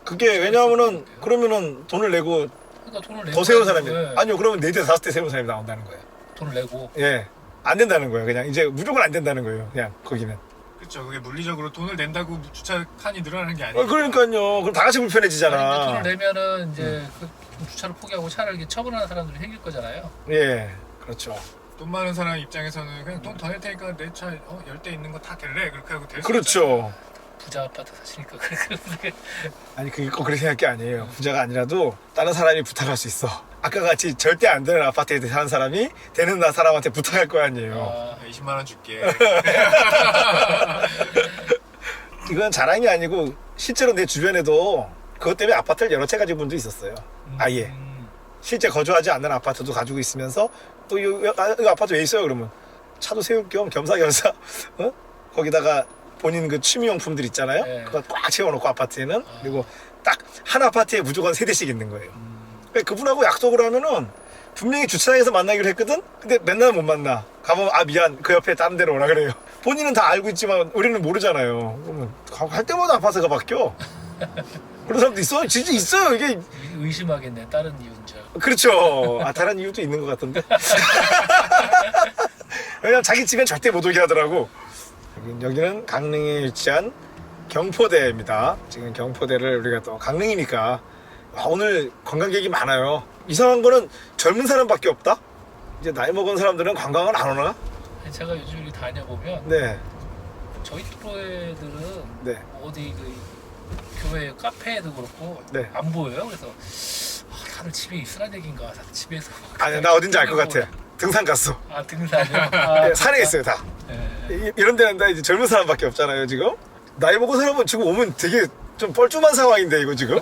그게 왜냐하면은 그러면은 돈을 내고 그러니까 돈을 내고 더 세운 사람이 네. 아니요 그러면 4대 5대 세운 사람이 나온다는 거예요. 돈을 내고 예. 안 된다는 거예요. 그냥 이제 무조건 안 된다는 거예요. 그냥 거기는. 그렇죠. 그게 물리적으로 돈을 낸다고 주차 칸이 늘어나는 게 아니에요. 그러니까요. 그럼 다 같이 불편해지잖아. 아니, 돈을 내면은 이제 그 주차를 포기하고 차를 이렇게 처분하는 사람들이 생길 거잖아요. 예. 그렇죠. 돈 많은 사람 입장에서는 그냥 돈 더 낼 테니까 내 차 10대 있는 거 다 될래? 그렇게 하고 될 수 있잖아요. 그렇죠. 부자 아파트 사시니까 그렇게 아니 그게 꼭 그렇게 생각할 게 아니에요. 부자가 아니라도 다른 사람이 부탁할 수 있어. 아까 같이 절대 안 되는 아파트에 사는 사람이 되는 사람한테 부탁할 거 아니에요. 20만 원 줄게. 이건 자랑이 아니고 실제로 내 주변에도 그것 때문에 아파트를 여러 채 가지고 본 분도 있었어요. 아예. 실제 거주하지 않는 아파트도 가지고 있으면서 또 이 아파트 왜 있어요? 그러면 차도 세울 겸 겸사겸사 거기다가 본인 그 취미용품들 있잖아요. 네. 그거 꽉 채워놓고 아파트에는 그리고 딱 한 아파트에 무조건 3대씩 있는 거예요. 그분하고 약속을 하면은 분명히 주차장에서 만나기로 했거든? 근데 맨날 못 만나. 가보면 아 미안 그 옆에 다른 데로 오라 그래요. 본인은 다 알고 있지만 우리는 모르잖아요. 그러면 할 때마다 아파서가 바뀌어. 그런 사람도 있어. 진짜 있어요. 이게 의심하겠네. 다른 이유인 줄 알고. 그렇죠. 아 다른 이유도 있는 것 같은데. 왜냐면 자기 집엔 절대 못 오게 하더라고. 여기는 강릉에 위치한 경포대입니다. 지금 경포대를 우리가 또 강릉이니까 오늘 관광객이 많아요. 이상한 거는 젊은 사람밖에 없다. 이제 나이 먹은 사람들은 관광을 안 오나? 제가 요즘 이렇게 다녀보면 네. 저희 또래 애들은 네. 어디 그 교회 카페에도 그렇고 네. 안 보여요. 그래서 다들 집에 있으란 얘기인가? 다들 집에서 아니 나 어딘지 알 것 같아. 등산 갔어. 아 등산이요? 아, 네, 산에 있어요 다. 네. 이런 데는 다 이제 젊은 사람밖에 없잖아요 지금. 나이 먹은 사람은 지금 오면 되게 좀 뻘쭘한 상황인데 이거 지금.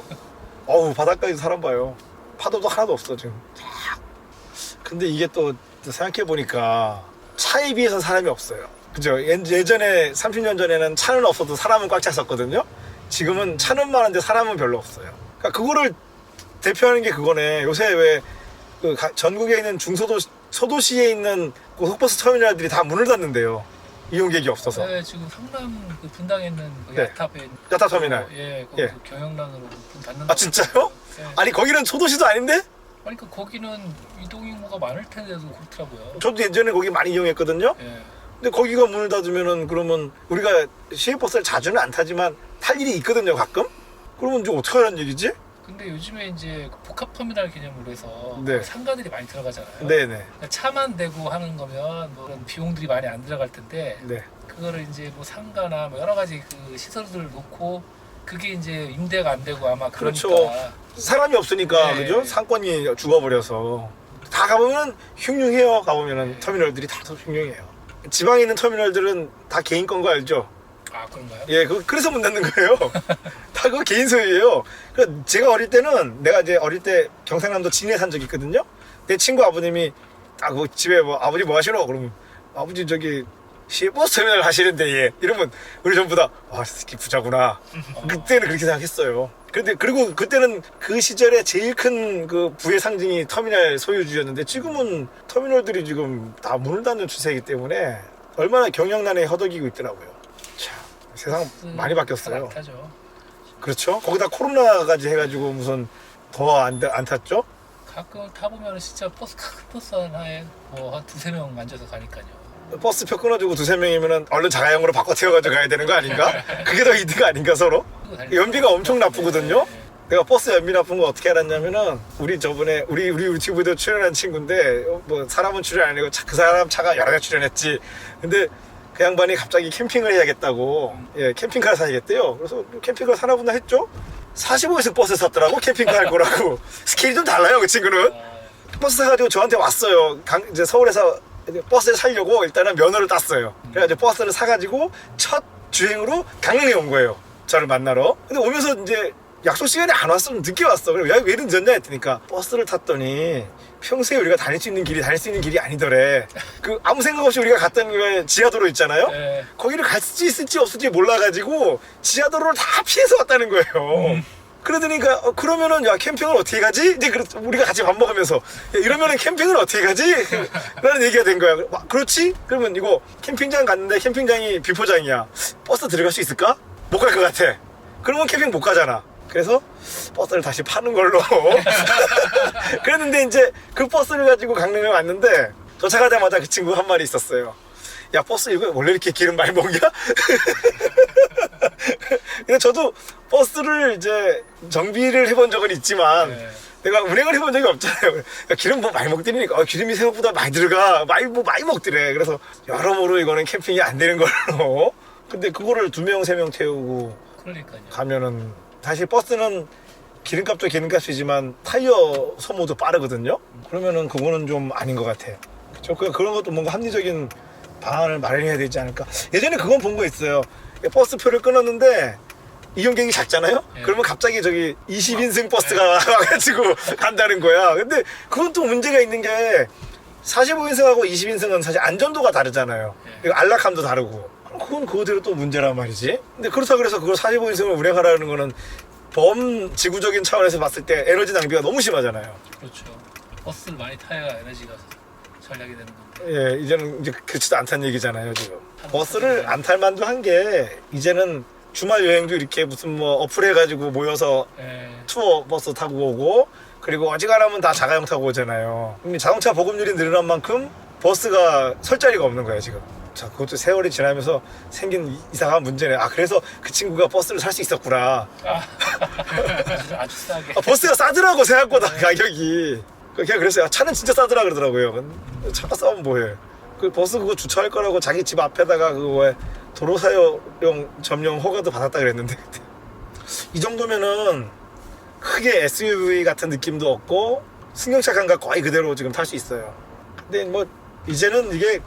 어우 바닷가에 사람 봐요. 파도도 하나도 없어 지금. 근데 이게 또 생각해 보니까 차에 비해서 사람이 없어요. 그죠? 예전에 30년 전에는 차는 없어도 사람은 꽉 찼었거든요. 지금은 차는 많은데 사람은 별로 없어요. 그러니까 그거를 대표하는 게 그거네. 요새 왜 그 전국에 있는 소도시에 있는 고속버스 터미널들이 다 문을 닫는데요. 이용객이 없어서. 네, 지금 성남 그 분당에 있는 그 네. 야탑에 야탑 터미널. 예, 거기 예. 그 경영란으로 문 닫는다. 아 진짜요? 네. 아니 거기는 소도시도 아닌데? 그러니까 거기는 이동 인구가 많을 텐데도 그렇더라고요. 저도 예전에 거기 많이 이용했거든요. 예. 근데 거기가 문을 닫으면은 그러면 우리가 시외버스를 자주는 안 타지만 탈 일이 있거든요 가끔. 그러면 이제 어떻게 하라는 얘기지? 근데 요즘에 이제 그 복합터미널 개념으로 해서 네. 상가들이 많이 들어가잖아요. 네네. 그러니까 차만 대고 하는 거면 뭐 그런 비용들이 많이 안 들어갈 텐데 네. 그거를 이제 뭐 상가나 뭐 여러 가지 그 시설들을 놓고 그게 이제 임대가 안 되고 아마 그러니까 그렇죠. 사람이 없으니까 네. 그죠? 상권이 죽어버려서 다 가보면 흉흉해요. 가보면은 터미널들이 다 흉흉해요. 지방에 있는 터미널들은 다 개인 건 거 알죠? 아 그런가요? 예, 그래서 문 닫는 거예요. 다 그거 개인 소유예요. 그러니까 제가 어릴 때는 내가 이제 어릴 때 경상남도 진해에 산 적이 있거든요. 내 친구 아버님이 딱 그 집에 뭐 아버지 뭐 하시노? 그러면 아버지 저기 시외버스 터미널 하시는데 예. 이러면 우리 전부 다 와, 새끼 부자구나. 그때는 그렇게 생각했어요. 근데 그리고 그때는 그 시절에 제일 큰 그 부의 상징이 터미널 소유주였는데 지금은 터미널들이 지금 다 문을 닫는 추세이기 때문에 얼마나 경영난에 허덕이고 있더라고요. 참 세상 많이 바뀌었어요. 타죠. 그렇죠. 거기다 코로나까지 해가지고 무슨 더 안 탔죠? 가끔 타보면 진짜 큰 버스 하나에 뭐 한 두세 명 앉아서 가니까요. 버스표 끊어주고 두세 명이면은 얼른 자가용으로 바꿔 태워가지고 가야 되는 거 아닌가? 그게 더 이득 아닌가 서로? 연비가 엄청 나쁘거든요. 내가 버스 연비 나쁜 거 어떻게 알았냐면은 우리 저번에 우리 유튜브에도 출연한 친구인데 뭐 사람은 출연 아니고 그 사람 차가 여러 개 출연했지. 근데 그 양반이 갑자기 캠핑을 해야겠다고 예 캠핑카를 사야겠대요. 그래서 캠핑카를 사나 보다 했죠. 45에서 버스 샀더라고 캠핑카 할 거라고. 스케일이 좀 달라요 그 친구는. 버스 사가지고 저한테 왔어요. 이제 서울에서 버스를 사려고 일단은 면허를 땄어요. 그래가지고 버스를 사가지고 첫 주행으로 강릉에 온 거예요. 저를 만나러. 근데 오면서 이제 약속 시간에 안 왔어. 늦게 왔어. 그래 왜 이런 늦었냐 했으니까 버스를 탔더니 평소에 우리가 다닐 수 있는 길이 아니더래. 그 아무 생각 없이 우리가 갔던 게 지하도로 있잖아요. 네. 거기를 갈 수 있을지 없을지 몰라가지고 지하도로를 다 피해서 왔다는 거예요. 그러더니까 그러면은 야 캠핑을 어떻게 가지? 이제 우리가 같이 밥 먹으면서 야, 이러면은 캠핑을 어떻게 가지? 라는 얘기가 된 거야. 그렇지? 그러면 이거 캠핑장 갔는데 캠핑장이 비포장이야. 버스 들어갈 수 있을까? 못 갈 것 같아. 그러면 캠핑 못 가잖아. 그래서 버스를 다시 파는 걸로. 그랬는데 이제 그 버스를 가지고 강릉에 왔는데 도착하자마자 그 친구 한 마리 있었어요. 야 버스 이거 원래 이렇게 기름 많이 먹냐? 근데 저도 버스를 이제 정비를 해본 적은 있지만 네. 내가 운행을 해본 적이 없잖아요. 야, 기름 뭐 많이 먹더니까 기름이 생각보다 많이 들어가 많이 먹더래. 그래서 여러모로 이거는 캠핑이 안 되는 걸로. 근데 그거를 2명 3명 태우고 그러니까요. 가면은 사실 버스는 기름값도 기름값이지만 타이어 소모도 빠르거든요. 그러면은 그거는 좀 아닌 것 같아요. 그렇죠? 그런 것도 뭔가 합리적인 방안을 마련해야 되지 않을까. 예전에 그건 본 거 있어요. 버스표를 끊었는데 이용객이 작잖아요. 네. 그러면 갑자기 저기 20인승 버스가 와가지고 간다는 거야. 근데 그건 또 문제가 있는 게 45인승하고 20인승은 사실 안전도가 다르잖아요. 그리고 안락함도 다르고. 그건 그거대로 또 문제란 말이지. 근데 그렇다 그래서 그걸 45인승을 운행하라는 거는 범지구적인 차원에서 봤을 때 에너지 낭비가 너무 심하잖아요. 그렇죠. 버스를 많이 타야 에너지가 절약이 되는 건데. 예, 이제는 이제 그렇지도 않다는 얘기잖아요, 지금. 버스를 안 탈 만도 한 게 이제는 주말 여행도 이렇게 무슨 뭐 어플해가지고 모여서 예. 투어 버스 타고 오고, 그리고 어지간하면 다 자가용 타고 오잖아요. 근데 자동차 보급률이 늘어난 만큼 버스가 설 자리가 없는 거예요, 지금. 자, 그것도 세월이 지나면서 생긴 이상한 문제네. 아, 그래서 그 친구가 버스를 살 수 있었구나. 아주 싸게. 아, 버스가 싸더라고, 생각보다 가격이. 그냥 그랬어요. 차는 진짜 싸더라 그러더라고요. 차가 싸면 뭐해. 그 버스 그거 주차할 거라고 자기 집 앞에다가 그거 왜 도로 사용 점령 허가도 받았다 그랬는데 이 정도면은 크게 SUV 같은 느낌도 없고 승용차 감각 거의 그대로 지금 탈 수 있어요. 근데 뭐 이제는 이게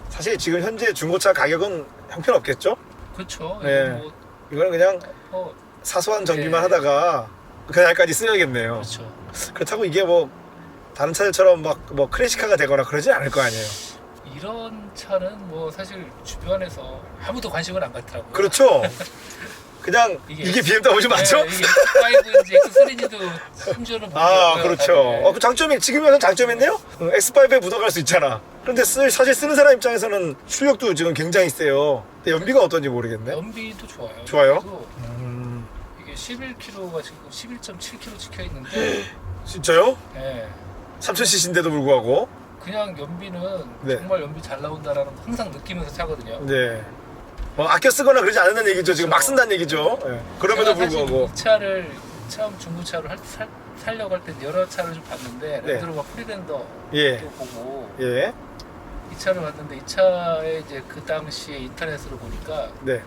사실 지금 현재 중고차 가격은 형편없겠죠? 그렇죠. 네. 뭐, 이거는 그냥 어, 사소한 정비만 네. 하다가 그날까지 쓰여야겠네요. 그렇죠. 그렇다고 이게 뭐 다른 차들처럼 막 뭐 클래식카가 되거나 그러지 않을 거 아니에요. 이런 차는 뭐 사실 주변에서 아무도 관심을 안 갖더라고요. 그렇죠. 그냥 이게 BMW 맞죠? 네, 이게 X5인지 X3인지도 심지어는 아, 모르겠고요. 그렇죠. 그 장점이 지금은 장점인데요. X5에 묻어갈 수 있잖아. 그런데 사실 쓰는 사람 입장에서는 출력도 지금 굉장히 세요. 근데 연비가 어떤지 모르겠네. 연비도 좋아요. 좋아요? 그래도 이게 11km가 지금 11.7km 찍혀 있는데, 진짜요? 예. 3000cc인데도 불구하고. 그냥 연비는 네. 정말 연비 잘 나온다라는 거 항상 느끼면서 차거든요. 네. 뭐 아껴 쓰거나 그러지 않는다는 얘기죠. 지금 막 쓴다는 얘기죠. 예. 그럼에도 제가 사실 불구하고. 이 차를 처음 중고차로 살려고 할 때 여러 차를 좀 봤는데 네. 랜드로버 프리랜더도 예. 보고 예. 이 차를 봤는데 이 차에 이제 그 당시에 인터넷으로 보니까 네.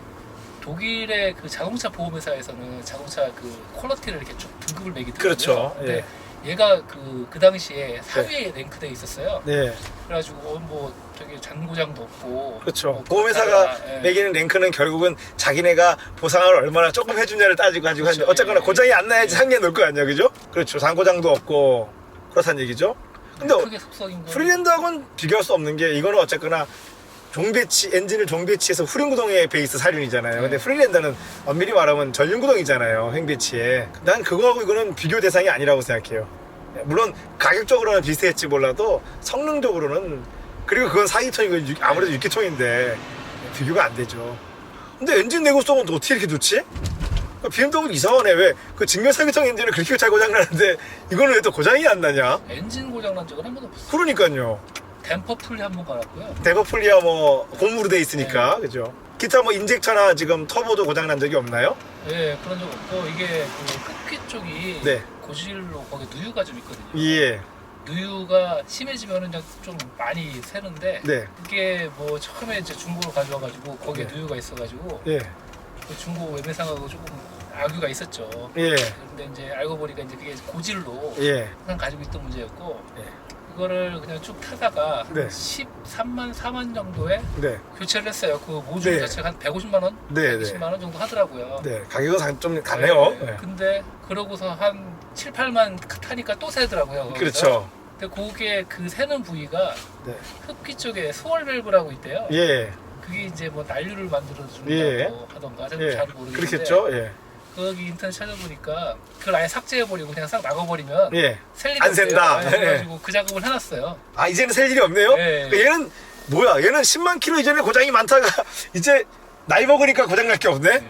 독일의 그 자동차 보험회사에서는 자동차 그 퀄리티를 이렇게 쭉 등급을 매기더라고요. 그렇죠. 근데 예. 얘가 그 당시에 4위에 랭크돼 있었어요. 네. 그래가지고 뭐 되게 잔고장도 없고. 그렇죠. 뭐 보험회사가 그렇다가, 예. 매기는 랭크는 결국은 자기네가 보상을 얼마나 조금 해주냐를 따지고 가지고 그렇죠. 하는데 어쨌거나 예. 고장이 안 나야지 예. 상기해 놓을 거 아니야, 그죠? 그렇죠. 잔고장도 없고 그렇다는 얘기죠. 근데 크게 속성인 건 프리랜드하고는 비교할 수 없는 게 이거는 어쨌거나 종배치 엔진을 종배치해서 후륜구동의 베이스 사륜이잖아요. 근데 네. 프리랜드는 엄밀히 말하면 전륜구동이잖아요. 횡배치에. 난 그거하고 이거는 비교 대상이 아니라고 생각해요. 물론 가격적으로는 비슷했지 몰라도 성능적으로는 그리고 그건 4기통이고 아무래도 6기통인데 비교가 안 되죠. 근데 엔진 내구성은 또 어떻게 이렇게 좋지? BMW 이상하네. 왜 그 직면 4기통 엔진은 그렇게 잘 고장나는데 이거는 왜 또 고장이 안 나냐? 엔진 고장 난 적은 한 번도 없어요. 그러니까요. 댐퍼 풀리 한 번 갈았고요. 데버풀리야 뭐 고무로 돼 있으니까 네. 그죠? 기타 뭐 인젝터나 지금 터보도 고장 난 적이 없나요? 예, 그런 적 없고 이게 그 끝귀 쪽이 네. 고질로 거기 누유가 좀 있거든요. 예. 누유가 심해지면은 그냥 좀 많이 새는데 네. 그게 뭐 처음에 이제 중고로 가져와가지고 거기에 네. 누유가 있어가지고 예. 그 중고 외매상하고 조금 악유가 있었죠. 예. 근데 이제 알고 보니까 이제 그게 고질로 예. 항상 가지고 있던 문제였고 예. 그거를 그냥 쭉 타다가 네. 13만 4만 정도에 네. 교체를 했어요. 그 모듈 네. 자체가 한 150만 원, 네, 120만 원 정도 하더라고요. 네. 가격은 좀 가네요. 네. 네. 근데 그러고서 한 7, 8만 타니까 또 새더라고요. 거기서. 그렇죠. 근데 그게 그 새는 부위가 네. 흡기 쪽에 스월 밸브라고 있대요. 예. 그게 이제 뭐 난류를 만들어 준다고 예. 하던가 저도 예. 잘 모르겠는데 그렇겠죠. 예. 거기 인터넷 찾아보니까 그걸 아예 삭제해버리고 그냥 싹 나가버리면 예. 셀 일이 안 없대요. 샌다. 네, 그래가지고 그 작업을 해놨어요. 아, 이제는 셀 일이 없네요? 네. 그러니까 얘는 뭐야? 얘는 10만 킬로 이전에 고장이 많다가 이제 나이 먹으니까 고장 날 게 없네?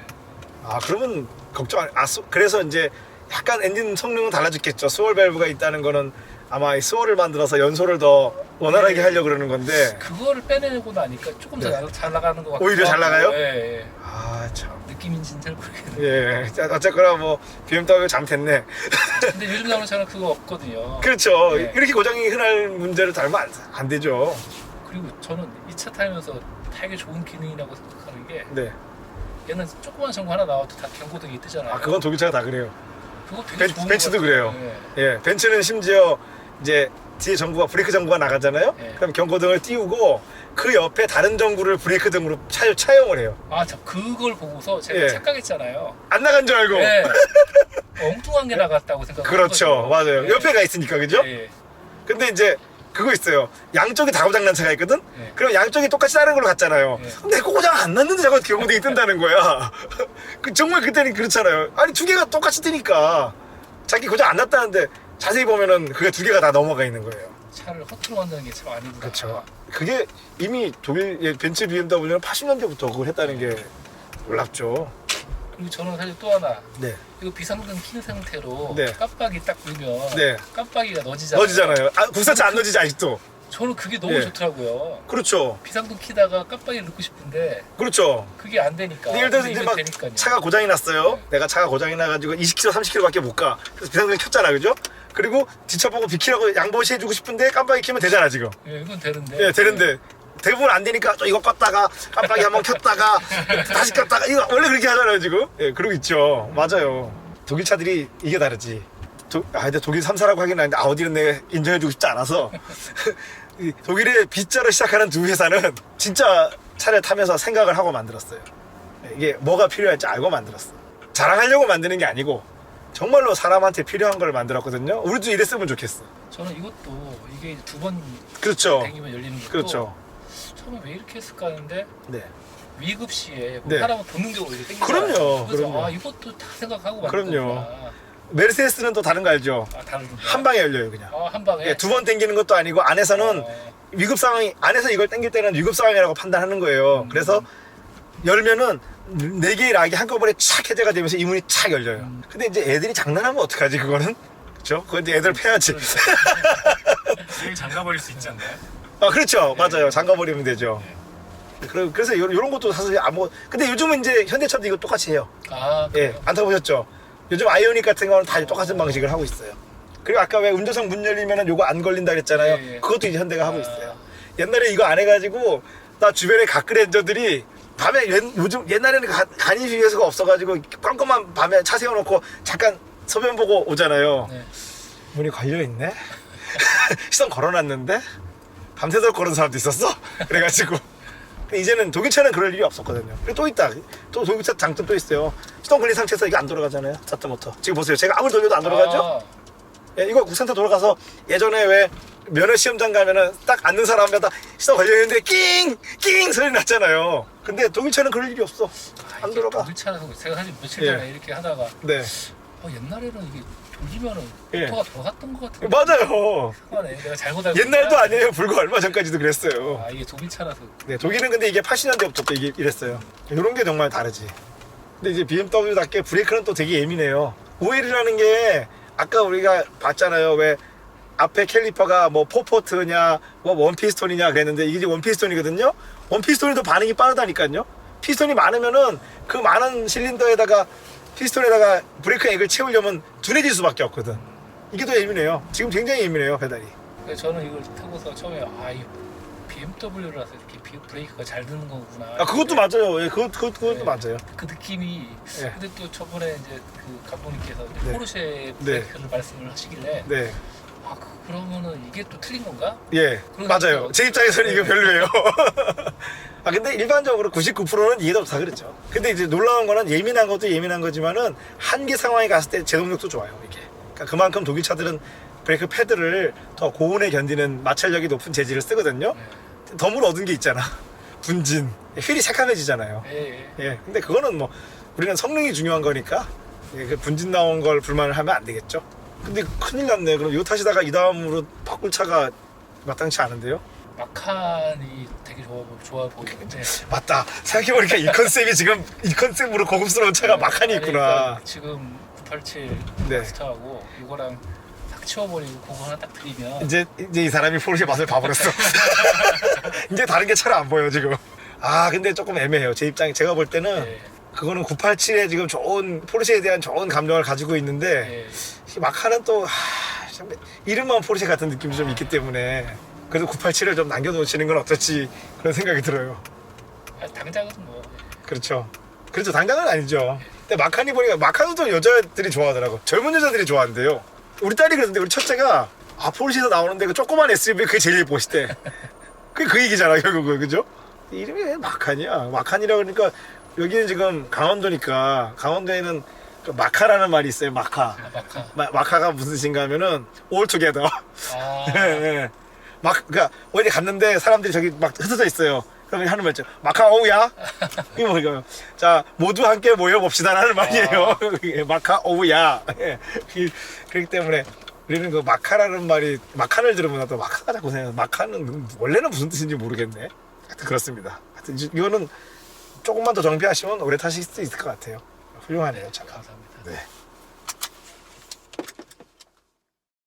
아, 그러면 걱정 안, 그래서 이제 약간 엔진 성능은 달라졌겠죠. 스월 밸브가 있다는 거는 아마 이 스월을 만들어서 연소를 더 원활하게 네. 하려고 그러는 건데. 그거를 빼내고 나니까 조금 더 네. 잘 나가는 것 같고 오히려 잘 나가요? 예, 예. 아, 참. 느낌인지는 잘 모르겠는데 예. 자, 어쨌거나 뭐 BMW 잘못했네. 근데 요즘 나오는 차는 그거 없거든요. 그렇죠. 네. 이렇게 고장이 흔할 문제를 달면 안 되죠. 그리고 저는 이 차 타면서 되게 좋은 기능이라고 생각하는 게 네. 얘는 조그만 전구 하나 나와도 다 경고등이 뜨잖아요. 아, 그건 독일차가 다 그래요. 그거 되게 좋은 벤츠도 것 같아요. 그래요. 예. 예, 벤츠는 심지어 이제 뒤에 전구가 브레이크 전구가 나가잖아요. 예. 그럼 경고등을 띄우고 그 옆에 다른 전구를 브레이크 등으로 차용을 해요. 아, 저 그걸 보고서 제가 예. 착각했잖아요. 안 나간 줄 알고. 예. 엉뚱한 게 나갔다고 생각했거든요. 그렇죠, 맞아요. 예. 옆에가 있으니까 그죠? 예. 근데 이제 그거 있어요. 양쪽이 다 고장 난 차가 있거든. 예. 그럼 양쪽이 똑같이 다른 걸로 갔잖아요. 예. 근데 그 고장 안 났는데 자꾸 경고등이 뜬다는 거야. 정말 그때는 그렇잖아요. 아니 두 개가 똑같이 뜨니까 자기 고장 안 났다는데 자세히 보면은 그게 두 개가 다 넘어가 있는 거예요. 차를 허투루 만드는 게 참 아니구나. 그렇죠. 그게 이미 독일 벤츠 BMW는 80년대부터 그걸 했다는 게 놀랍죠. 그리고 저는 사실 또 하나 네. 이거 비상등 킨 상태로 네. 깜빡이 딱 불면 네. 깜빡이가 넣어지잖아요. 넣어지잖아요. 아, 국산차 안 넣어지지 아직도. 저는 그게 너무 예. 좋더라고요. 그렇죠. 비상등 키다가 깜빡이 넣고 싶은데 그렇죠. 그게 안 되니까. 근데 예를 들어서 근데 이제 이건 막 되니까요. 차가 고장이 났어요. 네. 내가 차가 고장이 나가지고 20km, 30km밖에 못 가. 그래서 비상등 켰잖아, 그죠? 그리고 지쳐보고 비키라고 양보시 해주고 싶은데 깜빡이 켜면 되잖아, 지금. 예, 이건 되는데. 예, 되는데 대부분 안 되니까 또 이거 껐다가 깜빡이 한번 켰다가 다시 켰다가 이거 원래 그렇게 하잖아요, 지금. 예, 그러고 있죠. 맞아요. 독일 차들이 이게 다르지. 근데 독일 3사라고 하긴 하는데 아우디는 내가 인정해주고 싶지 않아서 이 독일의 B자로 시작하는 두 회사는 진짜 차를 타면서 생각을 하고 만들었어요. 이게 뭐가 필요할지 알고 만들었어. 자랑하려고 만드는 게 아니고 정말로 사람한테 필요한 걸 만들었거든요. 우리도 이랬으면 좋겠어. 저는 이것도 이게 두 번 그렇죠. 땡기면 열리는 것도 그렇죠. 처음에 왜 이렇게 했을까 하는데 네. 위급 시에 뭐 네. 사람은 본능적으로 이렇게 땡기잖아요. 그럼요, 그래서 그럼요. 아 이것도 다 생각하고 그럼요. 만들었구나. 메르세데스는 또 다른 거 알죠? 아 다른가? 한 방에 열려요, 그냥. 한 방에. 예, 두 번 당기는 것도 아니고 안에서는 어, 위급 상황이 안에서 이걸 당길 때는 위급 상황이라고 판단하는 거예요. 그래서 열면은 네 개의 락이 한꺼번에 착 해제가 되면서 이 문이 착 열려요. 근데 이제 애들이 장난하면 어떡하지 그거는? 그렇죠? 그건 이제 애들 패야지. 여기 잠가버릴 수 있지 않나요? 아 그렇죠, 맞아요. 잠가버리면 되죠. 그래서 이런 것도 사실 아무. 근데 요즘은 이제 현대차도 이거 똑같이 해요. 아 예, 그래요? 안 타보셨죠? 요즘 아이오닉 같은 거는 다 똑같은 방식을 하고 있어요. 그리고 아까 왜 운전석 문 열리면은 요거 안 걸린다 그랬잖아요. 예, 예. 그것도 이제 현대가 하고 아. 있어요. 옛날에 이거 안 해가지고 나 주변에 가크렌저들이 밤에 요즘 옛날에는 간이 휴게소가 없어가지고 깜깜한 밤에 차 세워놓고 잠깐 서면 보고 오잖아요. 네. 문이 걸려 있네. 시동 걸어놨는데 밤새도록 걸은 사람도 있었어. 그래가지고 근데 이제는 독일차는 그럴 일이 없었거든요. 그리고 또 있다. 또 독일차 장점 또 있어요. 시동 걸린 상태에서 이게 안 돌아가잖아요. 스타트모터. 지금 보세요. 제가 아무리 돌려도 안 돌아가죠? 아, 예, 이거 국산차 돌아가서 예전에 왜 면허 시험장 가면은 딱 앉는 사람마다 시동 걸려있는데 낑 소리 났잖아요. 근데 독일차는 그럴 일이 없어. 안 이게 돌아가. 독일차라서 제가 사실 며칠 예. 전에 이렇게 하다가 네. 옛날에는 이게 돌리면은 예. 모터가 돌아갔던 것 같은 맞아요. 거네. 내가 잘못 알고 옛날도 있구나. 아니에요. 불과 얼마 전까지도 그랬어요. 아 이게 독일차라서. 네, 독일은 근데 이게 80년대부터 또 이게 이랬어요. 이런 게 정말 다르지. 근데 이제 BMW답게 브레이크는 또 되게 예민해요. 오일이라는 게 아까 우리가 봤잖아요. 왜 앞에 캘리퍼가 뭐 4포트냐 뭐 원피스톤이냐 그랬는데 이게 이제 원피스톤이거든요. 원피스톤이 더 반응이 빠르다니까요. 피스톤이 많으면은 그 많은 실린더에다가 피스톤에다가 브레이크 액을 채우려면 둔해질 수밖에 없거든. 이게 더 예민해요. 지금 굉장히 예민해요, 페달이. 그래서 저는 이걸 타고서 처음에 이 BMW라서 이렇게 브레이크가 잘 드는 거구나. 아, 그것도 맞아요. 예, 그것도 네. 맞아요. 그 느낌이. 예. 근데 또 저번에 이제 그 감독님께서 이제 네. 포르쉐 브레이크를 말씀을 하시길래 네. 그러면은 이게 또 틀린 건가? 예, 그런 맞아요. 생각도 제 입장에서는 이거 네. 별로예요. 아, 근데 일반적으로 99%는 이해도 다 그렇죠. 근데 이제 놀라운 거는 예민한 것도 예민한 거지만은 한계 상황에 갔을 때 제동력도 좋아요, 이게. 그러니까 그만큼 독일 차들은 브레이크 패드를 더 고온에 견디는 마찰력이 높은 재질을 쓰거든요. 덤을 얻은 게 있잖아. 분진. 휠이 새카매지잖아요. 예. 예, 근데 그거는 뭐 우리는 성능이 중요한 거니까 예, 그 분진 나온 걸 불만을 하면 안 되겠죠. 근데 큰일 났네. 그럼 이거 타시다가 이 다음으로 바꿀 차가 마땅치 않은데요? 마칸이 되게 좋아 보이는데. 맞다. 생각해보니까 이 컨셉이 지금 이 컨셉으로 고급스러운 차가 마칸이 아니, 있구나. 그러니까 지금 987 네. 스타하고 이거랑 딱 치워버리고 그거 하나 딱 드리면 이제 이 사람이 포르쉐 맛을 봐버렸어. 이제 다른 게 차를 안 보여 지금. 아 근데 조금 애매해요. 제 입장에 제가 볼 때는 예. 그거는 987에 지금 좋은 포르쉐에 대한 좋은 감정을 가지고 있는데 예. 이 마칸은 또 참, 이름만 포르쉐 같은 느낌이 좀 있기 때문에 그래도 987을 좀 남겨놓으시는 건 어떨지 그런 생각이 들어요. 당장은 뭐 그렇죠. 그렇죠. 당장은 아니죠. 근데 마칸이 보니까 마칸도 여자들이 좋아하더라고. 젊은 여자들이 좋아한대요. 우리 딸이 그러는데 우리 첫째가 포르쉐에서 나오는데 그 조그만 SUV 그게 제일 예쁘시대. 그게 그 얘기잖아 결국은. 그죠? 이름이 왜 마칸이야. 마칸이라 그러니까 여기는 지금 강원도니까 강원도에는 그 마카라는 말이 있어요. 마카. 마카. 마카가 무슨 뜻인가 하면은 all together. 아, 예, 예. 그러니까 어디 갔는데 사람들이 저기 막 흩어져 있어요. 그럼 하는 말 있죠. 마카오우야? 이거 뭐예요? 자, 모두 함께 모여봅시다라는 말이에요. 마카오우야. 예. 그렇기 때문에 우리는 그 마카라는 말이, 마카를 들으면 나도 마카가 자꾸 생각나. 마카는 원래는 무슨 뜻인지 모르겠네. 하여튼 그렇습니다. 하여튼 이거는 조금만 더 정비하시면 오래 타실 수 있을 것 같아요. 훌륭하네요, 참. 감사합니다. 네.